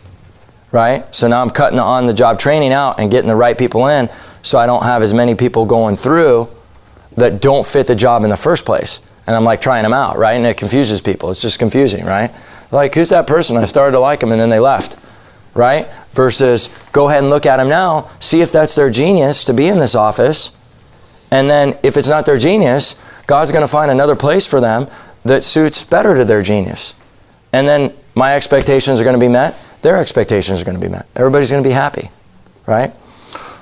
Right? So now I'm cutting the on-the-job training out and getting the right people in so I don't have as many people going through that don't fit the job in the first place. And I'm like trying them out, right? And it confuses people. It's just confusing, right? Like, who's that person? I started to like them and then they left, right? Versus go ahead and look at them now, see if that's their genius to be in this office. And then if it's not their genius, God's going to find another place for them that suits better to their genius. And then my expectations are going to be met. Their expectations are going to be met. Everybody's going to be happy, right?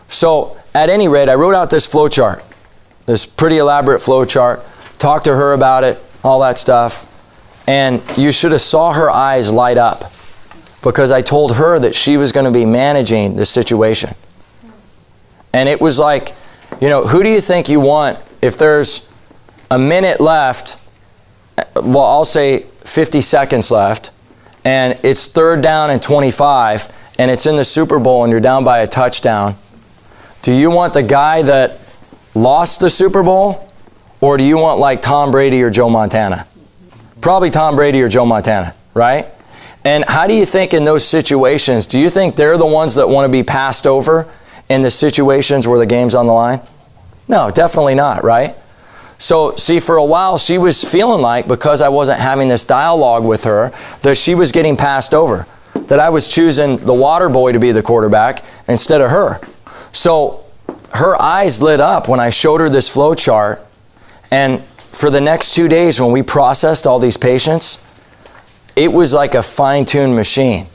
So at any rate, I wrote out this flow chart, this pretty elaborate flow chart, talked to her about it, all that stuff, and you should have saw her eyes light up because I told her that she was going to be managing the situation. And it was like, who do you think you want if there's a minute left, well, I'll say 50 seconds left, and it's 3rd down and 25, and it's in the Super Bowl and you're down by a touchdown, do you want the guy that lost the Super Bowl, or do you want like Tom Brady or Joe Montana? Probably Tom Brady or Joe Montana, right? And how do you think in those situations, do you think they're the ones that want to be passed over in the situations where the game's on the line? No, definitely not, right? So, see, for a while, she was feeling like, because I wasn't having this dialogue with her, that she was getting passed over, that I was choosing the water boy to be the quarterback instead of her. So, her eyes lit up when I showed her this flow chart, and for the next 2 days when we processed all these patients, it was like a fine-tuned machine.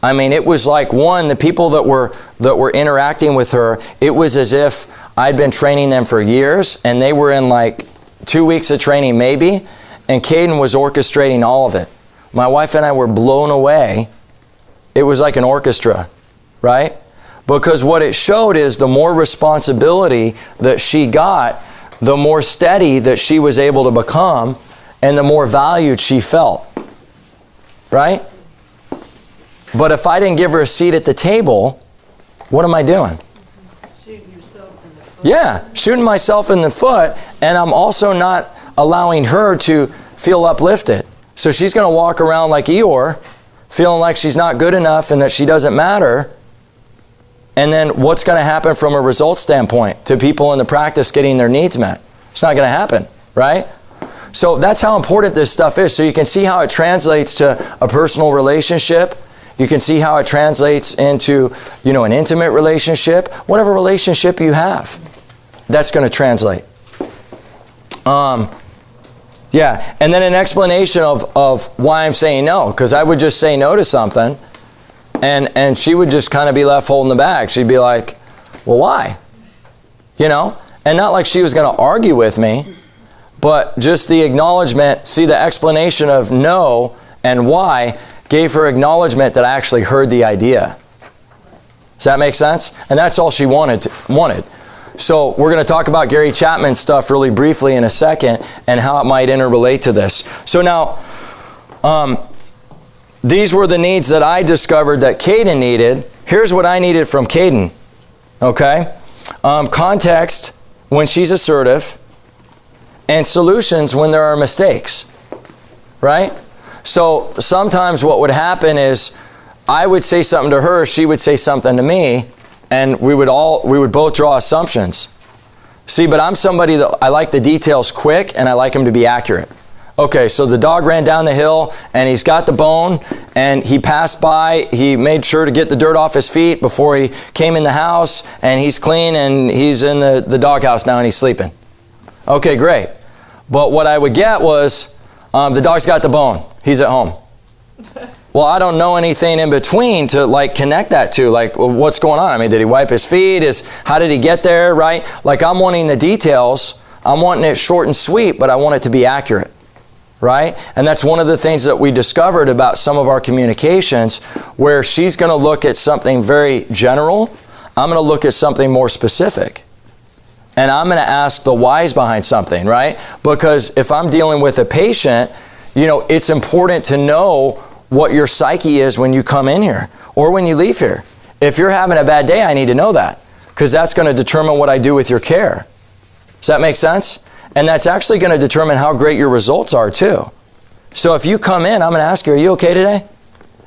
I mean, it was like, the people that were interacting with her, it was as if I'd been training them for years, and they were in like 2 weeks of training maybe, and Caden was orchestrating all of it. My wife and I were blown away. It was like an orchestra, right? Because what it showed is the more responsibility that she got, the more steady that she was able to become, and the more valued she felt, right? But if I didn't give her a seat at the table, what am I doing? Yeah, shooting myself in the foot, and I'm also not allowing her to feel uplifted. So she's going to walk around like Eeyore, feeling like she's not good enough and that she doesn't matter. And then what's going to happen from a results standpoint to people in the practice getting their needs met? It's not going to happen, right? So that's how important this stuff is. So you can see how it translates to a personal relationship. You can see how it translates into, an intimate relationship, whatever relationship you have. That's going to translate. Yeah, and then an explanation of why I'm saying no, because I would just say no to something, and she would just kind of be left holding the bag. She'd be like, well, why? You know? And not like she was going to argue with me, but just the acknowledgement, see, the explanation of no and why gave her acknowledgement that I actually heard the idea. Does that make sense? And that's all she wanted. So we're going to talk about Gary Chapman's stuff really briefly in a second and how it might interrelate to this. So now, these were the needs that I discovered that Caden needed. Here's what I needed from Caden. Okay? Context when she's assertive, and solutions when there are mistakes. Right? So sometimes what would happen is I would say something to her, she would say something to me, and we would both draw assumptions. See, but I'm somebody that I like the details quick and I like them to be accurate. Okay, so the dog ran down the hill and he's got the bone and he passed by, he made sure to get the dirt off his feet before he came in the house, and he's clean and he's in the doghouse now and he's sleeping. Okay, great. But what I would get was, the dog's got the bone, he's at home. Well, I don't know anything in between to like connect that to, like, well, what's going on? I mean, did he wipe his feet? How did he get there, right? Like, I'm wanting the details. I'm wanting it short and sweet, but I want it to be accurate, right? And that's one of the things that we discovered about some of our communications, where she's going to look at something very general. I'm going to look at something more specific. And I'm going to ask the whys behind something, right? Because if I'm dealing with a patient, you know, it's important to know what your psyche is when you come in here or when you leave here. If you're having a bad day, I need to know that, because that's going to determine what I do with your care. Does that make sense? And that's actually going to determine how great your results are too. So if you come in, I'm going to ask you, are you okay today?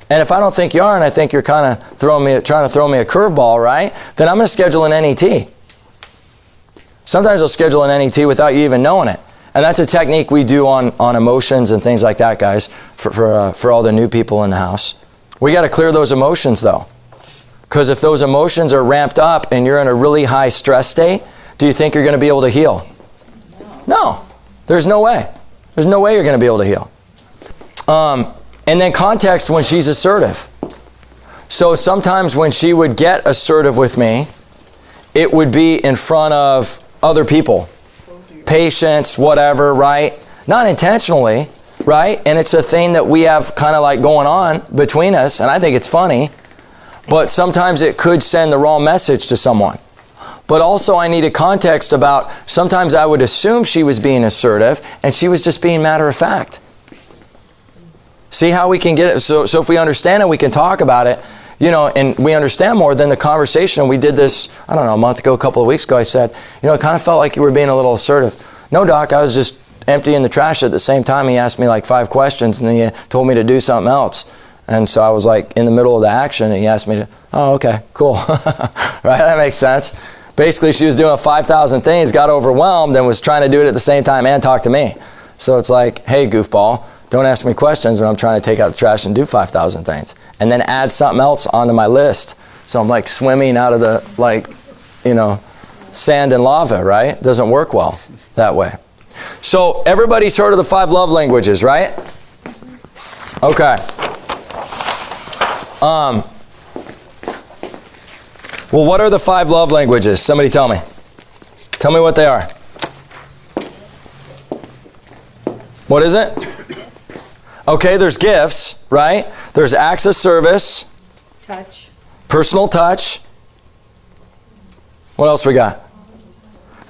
And if I don't think you are, and I think you're kind of trying to throw me a curveball, right? Then I'm going to schedule an NET. Sometimes I'll schedule an NET without you even knowing it. And that's a technique we do on emotions and things like that, guys, for all the new people in the house. We got to clear those emotions, though. Because if those emotions are ramped up and you're in a really high stress state, do you think you're going to be able to heal? No. There's no way. There's no way you're going to be able to heal. And then context when she's assertive. So sometimes when she would get assertive with me, it would be in front of other people. Patients, whatever, right? Not intentionally, right? And it's a thing that we have kind of like going on between us, and I think it's funny, but sometimes it could send the wrong message to someone. But also I needed context about, sometimes I would assume she was being assertive and she was just being matter of fact. See how we can get it? So if we understand it, we can talk about it, you know, and we understand more than the conversation. We did this, I don't know, a month ago, a couple of weeks ago. I said, you know, it kind of felt like you were being a little assertive. No, doc, I was just emptying the trash at the same time. He asked me like 5 questions and then he told me to do something else. And so I was like in the middle of the action and he asked me to, oh, okay, cool. Right, that makes sense. Basically, she was doing 5,000 things, got overwhelmed and was trying to do it at the same time and talk to me. So it's like, hey, goofball, don't ask me questions when I'm trying to take out the trash and do 5,000 things. And then add something else onto my list. So I'm like swimming out of the, like, you know, sand and lava, right? Doesn't work well that way. So everybody's heard of the 5 love languages, right? Okay. Well, what are the 5 love languages? Somebody tell me. Tell me what they are. What is it? Okay, there's gifts, right? There's acts of service. Touch. Personal touch. What else we got?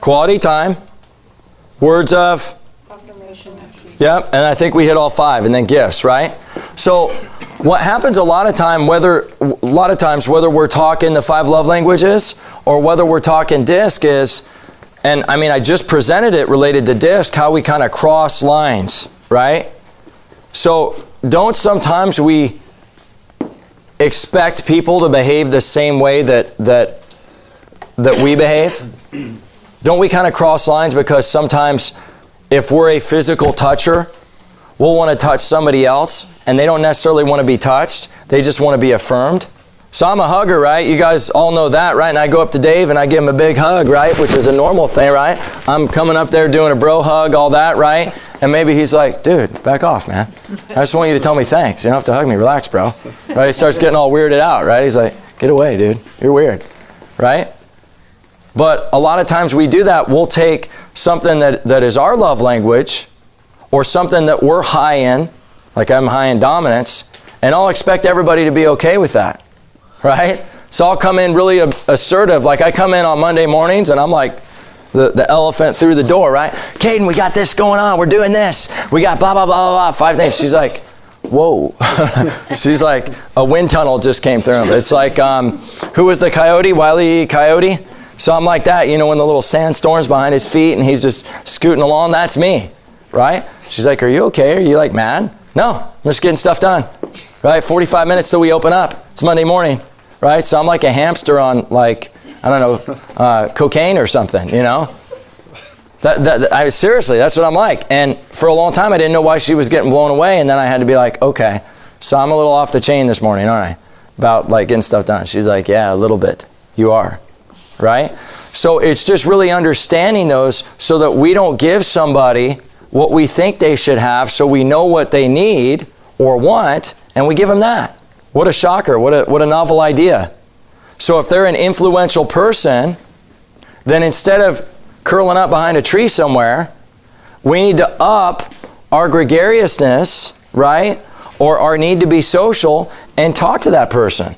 Quality time. Words of? Affirmation. Yep, and I think we hit all 5, and then gifts, right? So what happens a lot of times, whether we're talking the 5 love languages or whether we're talking DISC is, and I mean, I just presented it related to DISC, how we kind of cross lines, right? So don't sometimes we expect people to behave the same way that we behave? Don't we kind of cross lines because sometimes if we're a physical toucher, we'll want to touch somebody else and they don't necessarily want to be touched. They just want to be affirmed. So I'm a hugger, right? You guys all know that, right? And I go up to Dave and I give him a big hug, right? Which is a normal thing, right? I'm coming up there doing a bro hug, all that, right? And maybe he's like, dude, back off, man. I just want you to tell me thanks. You don't have to hug me. Relax, bro. Right? He starts getting all weirded out, right? He's like, get away, dude. You're weird. Right? But a lot of times we do that. We'll take something that is our love language or something that we're high in, like I'm high in dominance, and I'll expect everybody to be okay with that. Right? So I'll come in really assertive. Like I come in on Monday mornings and I'm like, the elephant through the door, right? Caden, we got this going on. We're doing this. We got blah, blah, blah, blah, blah, 5 things. She's like, whoa. She's like, a wind tunnel just came through him. It's like, who was the coyote? Wile E. Coyote? Something like that, you know, when the little sandstorm's behind his feet and he's just scooting along. That's me, right? She's like, are you okay? Are you like mad? No, I'm just getting stuff done, right? 45 minutes till we open up. It's Monday morning, right? So I'm like a hamster on like, I don't know, cocaine or something, you know? Seriously, that's what I'm like. And for a long time, I didn't know why she was getting blown away. And then I had to be like, okay, so I'm a little off the chain this morning, aren't I? About like getting stuff done. She's like, yeah, a little bit. You are, right? So it's just really understanding those so that we don't give somebody what we think they should have so we know what they need or want, and we give them that. What a shocker. What a novel idea. So if they're an influential person, then instead of curling up behind a tree somewhere, we need to up our gregariousness, right? Or our need to be social and talk to that person.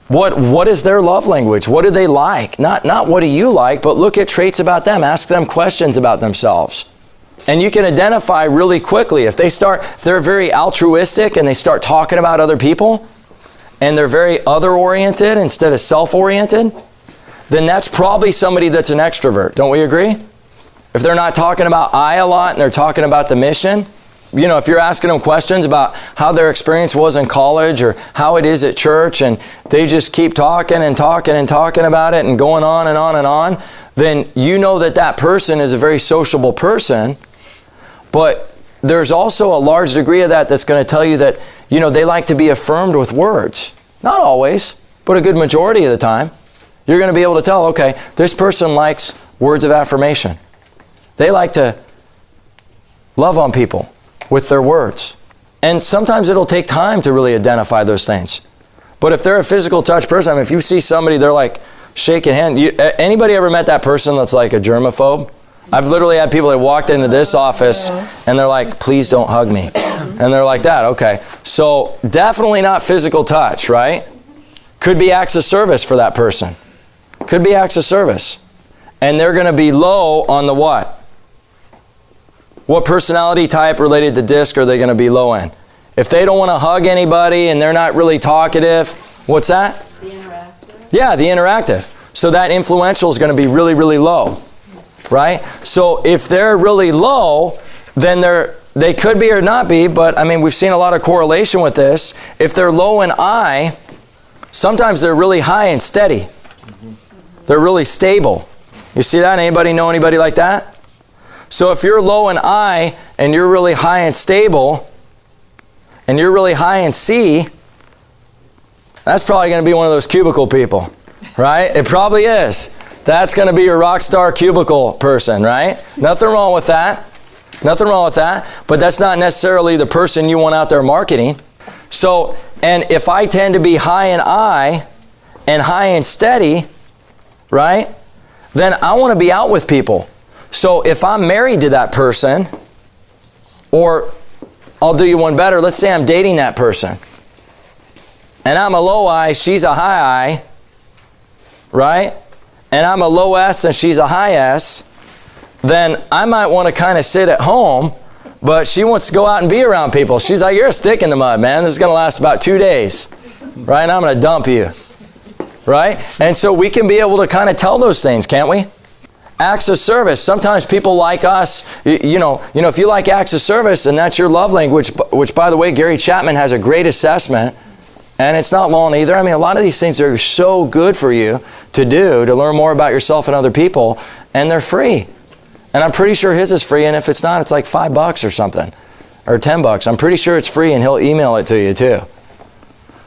What is their love language? What do they like? Not what do you like, but look at traits about them. Ask them questions about themselves. And you can identify really quickly if they're very altruistic and they start talking about other people, and they're very other-oriented instead of self-oriented, then that's probably somebody that's an extrovert. Don't we agree? If they're not talking about I a lot and they're talking about the mission, you know, if you're asking them questions about how their experience was in college or how it is at church, and they just keep talking and talking and talking about it and going on and on and on, then you know that person is a very sociable person. But there's also a large degree of that that's going to tell you that, you know, they like to be affirmed with words. Not always, but a good majority of the time. You're going to be able to tell, okay, this person likes words of affirmation. They like to love on people with their words. And sometimes it'll take time to really identify those things. But if they're a physical touch person, I mean, if you see somebody, they're like shaking hands. Anybody ever met that person that's like a germaphobe? I've literally had people that walked into this office and they're like, please don't hug me. And they're like that, okay. So definitely not physical touch, right? Could be acts of service for that person. Could be acts of service. And they're going to be low on the what? What personality type related to DISC are they going to be low in? If they don't want to hug anybody and they're not really talkative, what's that? The interactive. Yeah, the interactive. So that influential is going to be really, really low. Right? So if they're really low, then they could be or not be, but I mean, we've seen a lot of correlation with this. If they're low in I, sometimes they're really high and steady. They're really stable. You see that? Anybody know anybody like that? So if you're low in I and you're really high and stable and you're really high in C, that's probably going to be one of those cubicle people, right? It probably is. That's going to be your rock star cubicle person, right? Nothing wrong with that. Nothing wrong with that. But that's not necessarily the person you want out there marketing. So, and if I tend to be high in I and high and steady, right? Then I want to be out with people. So if I'm married to that person, or I'll do you one better, let's say I'm dating that person. And I'm a low I, she's a high I, right? And I'm a low S and she's a high S, then I might want to kind of sit at home, but she wants to go out and be around people. She's like, you're a stick in the mud, man. This is going to last about 2 days, right? And I'm going to dump you, right? And so we can be able to kind of tell those things, can't we? Acts of service. Sometimes people like us, you know, if you like acts of service and that's your love language, which by the way, Gary Chapman has a great assessment. And it's not long either. I mean, a lot of these things are so good for you to do, to learn more about yourself and other people, and they're free. And I'm pretty sure his is free, and if it's not, it's like $5 or something, or $10. I'm pretty sure it's free, and he'll email it to you too.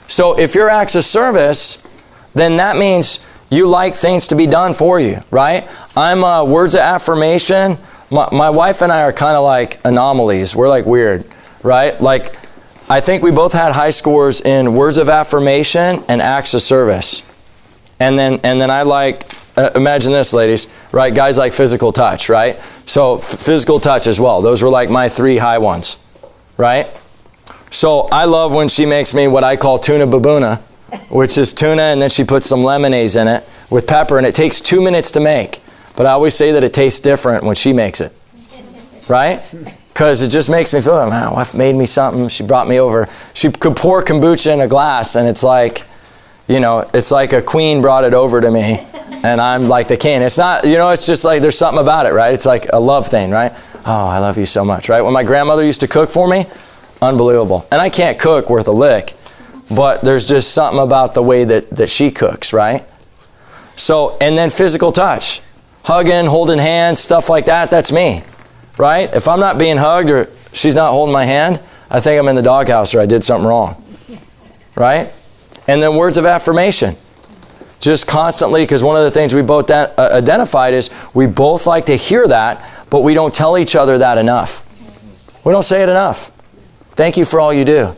So if you're acts of service, then that means you like things to be done for you, right? I'm words of affirmation, My wife and I are kind of like anomalies. We're like weird, right? Like, I think we both had high scores in words of affirmation and acts of service. And then I like, imagine this, ladies, right? Guys like physical touch, right? So physical touch as well. Those were like my 3 high ones, right? So I love when she makes me what I call tuna babuna, which is tuna and then she puts some lemonade in it with pepper, and it takes 2 minutes to make. But I always say that it tastes different when she makes it, right? Because it just makes me feel, oh, my wife made me something. She brought me over. She could pour kombucha in a glass, and it's like, it's like a queen brought it over to me, and I'm like the king. It's not, it's just like there's something about it, right? It's like a love thing, right? Oh, I love you so much, right? When my grandmother used to cook for me, unbelievable. And I can't cook worth a lick, but there's just something about the way that she cooks, right? So, and then physical touch. Hugging, holding hands, stuff like that, that's me, right? If I'm not being hugged or she's not holding my hand, I think I'm in the doghouse or I did something wrong, right? And then words of affirmation. Just constantly, because one of the things we both identified is we both like to hear that, but we don't tell each other that enough. We don't say it enough. Thank you for all you do.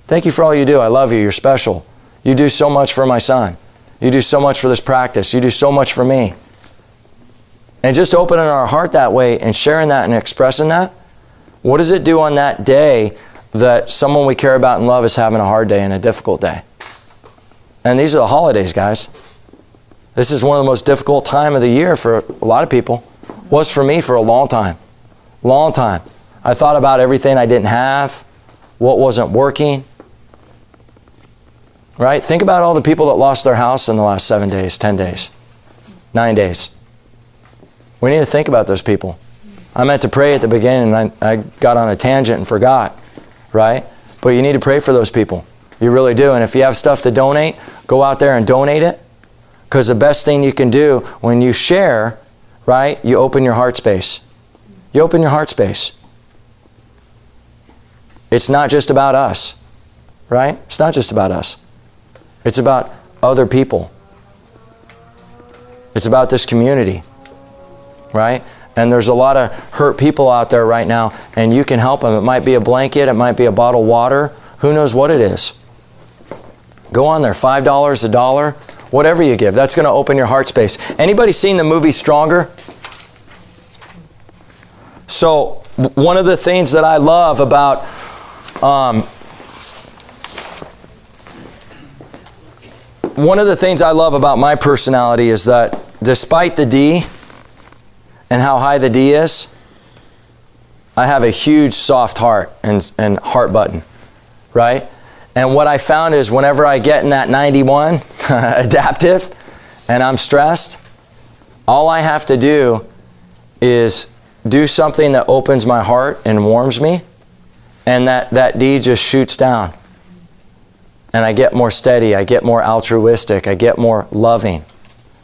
Thank you for all you do. I love you. You're special. You do so much for my son. You do so much for this practice. You do so much for me. And just opening our heart that way and sharing that and expressing that, what does it do on that day that someone we care about and love is having a hard day and a difficult day? And these are the holidays, guys. This is one of the most difficult time of the year for a lot of people. Was for me for a long time. Long time. I thought about everything I didn't have, what wasn't working. Right? Think about all the people that lost their house in the last 7 days, 10 days, 9 days. We need to think about those people. I meant to pray at the beginning and I got on a tangent and forgot, right? But you need to pray for those people. You really do. And if you have stuff to donate, go out there and donate it. Because the best thing you can do when you share, right, you open your heart space. You open your heart space. It's not just about us, right? It's not just about us. It's about other people. It's about this community, right? And there's a lot of hurt people out there right now, and you can help them. It might be a blanket, it might be a bottle of water. Who knows what it is? Go on there, $5, $1, whatever you give. That's going to open your heart space. Anybody seen the movie Stronger? So one of the things that I love about my personality is that despite the D and how high the D is, I have a huge soft heart and heart button, right? And what I found is whenever I get in that 91 adaptive and I'm stressed, all I have to do is do something that opens my heart and warms me, and that D just shoots down. And I get more steady, I get more altruistic, I get more loving,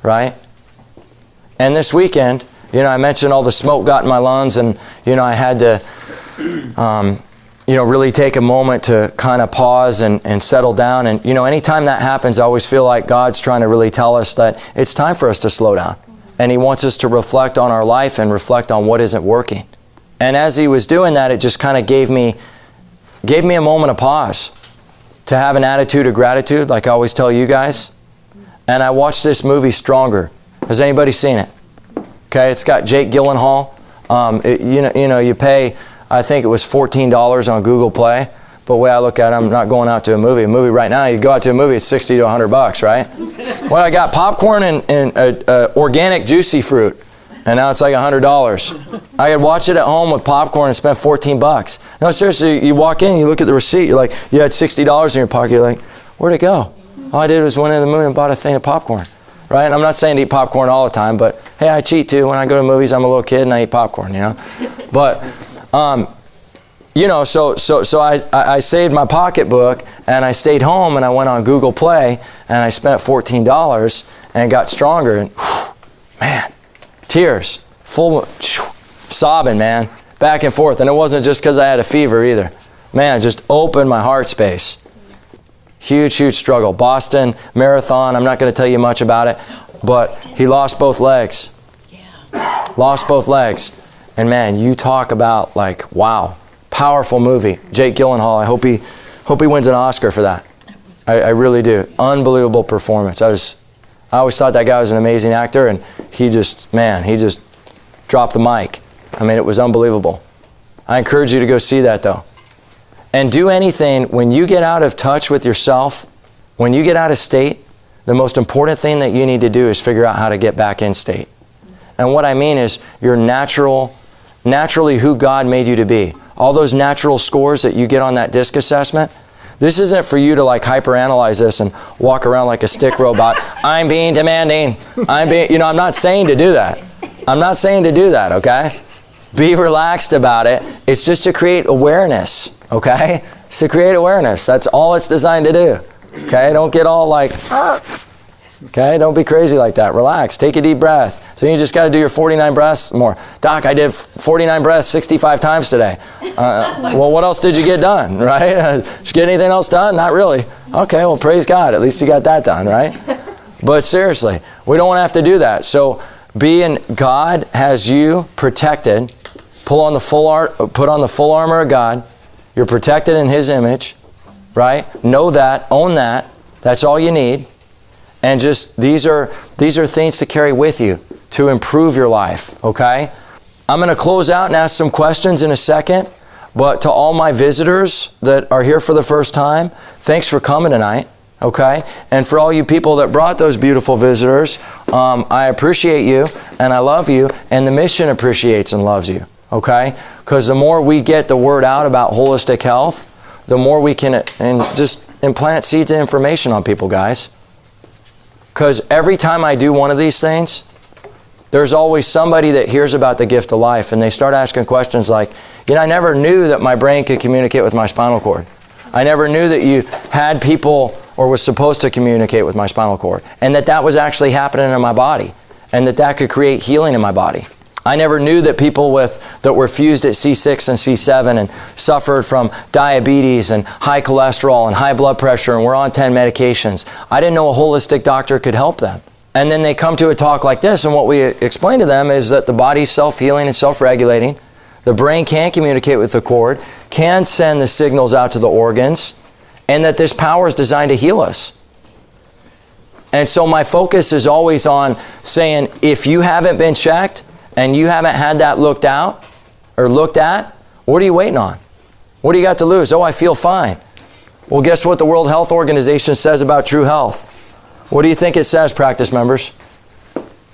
right? And this weekend, I mentioned all the smoke got in my lungs, and, I had to, really take a moment to kind of pause and settle down. And, anytime that happens, I always feel like God's trying to really tell us that it's time for us to slow down. And He wants us to reflect on our life and reflect on what isn't working. And as He was doing that, it just kind of gave me a moment of pause to have an attitude of gratitude, like I always tell you guys. And I watched this movie, Stronger. Has anybody seen it? Okay, it's got Jake Gyllenhaal. You pay, I think it was $14 on Google Play. But the way I look at it, I'm not going out to a movie. A movie right now, you go out to a movie, it's $60 to $100, right? Well, I got popcorn and organic juicy fruit, and now it's like $100. I could watch it at home with popcorn and spend $14. No, seriously, you walk in, you look at the receipt, you're like, you had $60 in your pocket. You're like, where'd it go? All I did was went in the movie and bought a thing of popcorn, right? And I'm not saying to eat popcorn all the time, but hey, I cheat too. When I go to movies, I'm a little kid and I eat popcorn, But, so I saved my pocketbook and I stayed home and I went on Google Play and I spent $14 and got Stronger. And man, tears, full, sobbing, man, back and forth. And it wasn't just because I had a fever either. Man, just opened my heart space. Huge, huge struggle. Boston Marathon, I'm not going to tell you much about it, but he lost both legs. Yeah. Lost both legs. And man, you talk about like, wow, powerful movie. Jake Gyllenhaal, I hope he wins an Oscar for that. I really do. Unbelievable performance. I always thought that guy was an amazing actor, and he just dropped the mic. I mean, it was unbelievable. I encourage you to go see that though. And do anything, when you get out of touch with yourself, when you get out of state, the most important thing that you need to do is figure out how to get back in state. And what I mean is you're naturally who God made you to be. All those natural scores that you get on that DISC assessment, this isn't for you to like hyperanalyze this and walk around like a stick robot. I'm being demanding. I'm not saying to do that. I'm not saying to do that, okay? Be relaxed about it. It's just to create awareness, okay? It's to create awareness. That's all it's designed to do, okay? Don't get all like, okay? Don't be crazy like that. Relax. Take a deep breath. So you just got to do your 49 breaths more. Doc, I did 49 breaths 65 times today. Well, what else did you get done, right? Did you get anything else done? Not really. Okay, well, praise God. At least you got that done, right? But seriously, we don't want to have to do that. So God has you protected. Put on the full armor of God. You're protected in His image, right? Know that. Own that. That's all you need. And just these are things to carry with you to improve your life, okay? I'm going to close out and ask some questions in a second, but to all my visitors that are here for the first time, thanks for coming tonight, okay? And for all you people that brought those beautiful visitors, I appreciate you and I love you, and the mission appreciates and loves you, okay? Because the more we get the word out about holistic health, the more we can just implant seeds of information on people, guys. Because every time I do one of these things, there's always somebody that hears about the gift of life and they start asking questions like, I never knew that my brain could communicate with my spinal cord. I never knew that you had people or was supposed to communicate with my spinal cord, and that was actually happening in my body, and that could create healing in my body. I never knew that people that were fused at C6 and C7 and suffered from diabetes and high cholesterol and high blood pressure and were on 10 medications. I didn't know a holistic doctor could help them. And then they come to a talk like this, and what we explain to them is that the body's self-healing and self-regulating. The brain can communicate with the cord, can send the signals out to the organs, and that this power is designed to heal us. And so my focus is always on saying, if you haven't been checked and you haven't had that looked out or looked at, what are you waiting on? What do you got to lose? Oh, I feel fine. Well, guess what the World Health Organization says about true health? What do you think it says, practice members?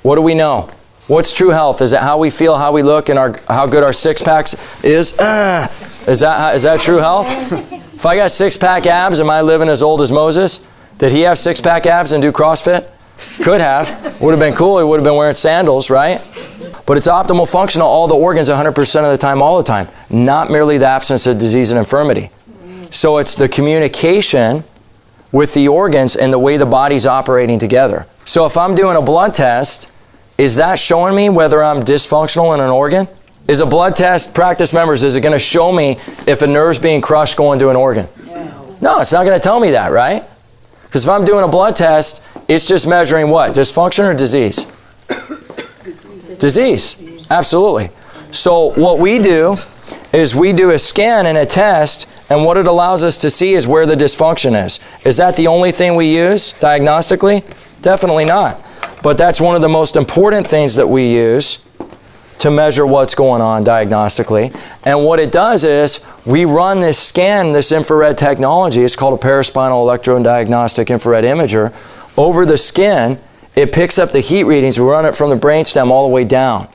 What do we know? What's true health? Is it how we feel, how we look, and how good our six-packs is? Is that true health? If I got six-pack abs, am I living as old as Moses? Did he have six-pack abs and do CrossFit? Could have. Would have been cool. He would have been wearing sandals, right? But it's optimal function of all the organs 100% of the time, all the time. Not merely the absence of disease and infirmity. So it's the communication with the organs and the way the body's operating together. So if I'm doing a blood test, is that showing me whether I'm dysfunctional in an organ? Is a blood test, practice members, is it going to show me if a nerve's being crushed going to an organ? No, it's not going to tell me that, right? Because if I'm doing a blood test, it's just measuring what? Dysfunction or disease? Disease. Absolutely. So what we do is we do a scan and a test, and what it allows us to see is where the dysfunction is. Is that the only thing we use diagnostically? Definitely not. But that's one of the most important things that we use to measure what's going on diagnostically. And what it does is we run this scan, this infrared technology, it's called a paraspinal electrodiagnostic infrared imager, over the skin. It picks up the heat readings. We run it from the brainstem all the way down.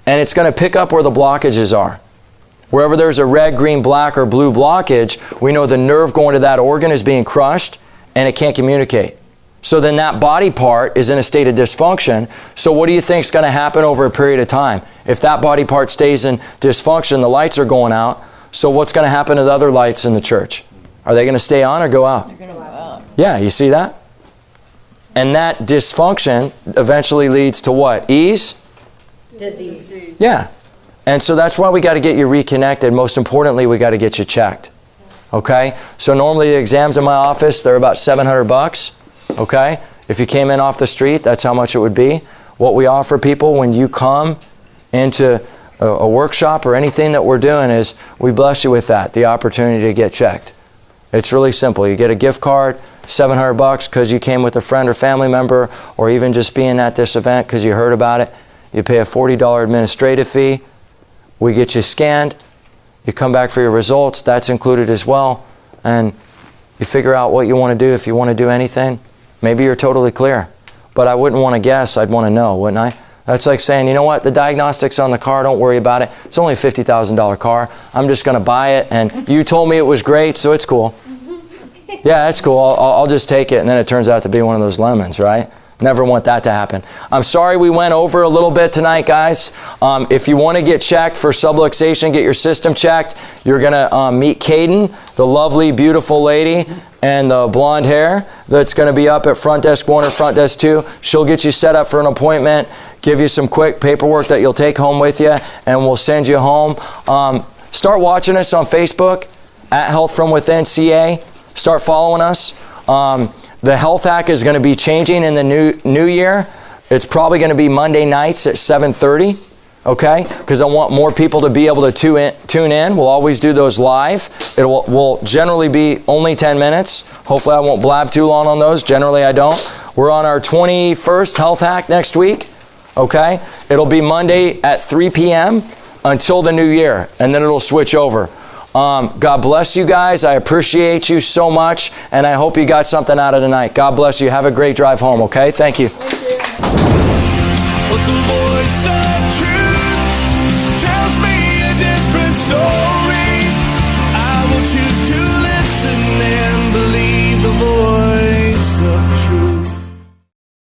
And it's going to pick up where the blockages are. Wherever there's a red, green, black, or blue blockage, we know the nerve going to that organ is being crushed and it can't communicate. So then that body part is in a state of dysfunction. So what do you think is going to happen over a period of time? If that body part stays in dysfunction, the lights are going out. So what's going to happen to the other lights in the church? Are they going to stay on or go out? They're going to go out. Yeah, you see that? And that dysfunction eventually leads to what? Ease? Disease. Yeah. And so that's why we got to get you reconnected. Most importantly, we got to get you checked. Okay? So normally the exams in my office, they're about $700. Okay? If you came in off the street, that's how much it would be. what we offer people when you come into a workshop or anything that we're doing is we bless you with that, the opportunity to get checked. It's really simple. You get a gift card, $700 because you came with a friend or family member, or even just being at this event because you heard about it. You pay a $40 administrative fee. We get you scanned. You come back for your results. That's included as well. And you figure out what you want to do. If you want to do anything, maybe you're totally clear. But I wouldn't want to guess. I'd want to know, wouldn't I? That's like saying, you know what, the diagnostics on the car, don't worry about it. It's only a $50,000 car. I'm just going to buy it, and you told me it was great, so it's cool. Yeah, that's cool. I'll just take it, and then it turns out to be one of those lemons, right? Never want that to happen. I'm sorry we went over a little bit tonight, guys. If you want to get checked for subluxation, get your system checked, you're going to meet Caden, the lovely, beautiful lady, and the blonde hair that's going to be up at front desk 1 or front desk 2. She'll get you set up for an appointment, give you some quick paperwork that you'll take home with you, and we'll send you home. Start watching us on Facebook at Health From Within CA. Start following us. The health hack is going to be changing in the new year. It's probably going to be Monday nights at 7:30, okay? Because I want more people to be able to tune in. We'll always do those live. It will generally be only 10 minutes. Hopefully I won't blab too long on those. Generally I don't. We're on our 21st health hack next week, okay? It'll be Monday at 3 p.m. until the new year, and then it'll switch over. God bless you guys. I appreciate you so much, and I hope you got something out of tonight. God bless you. Have a great drive home, okay? Thank you. Thank you.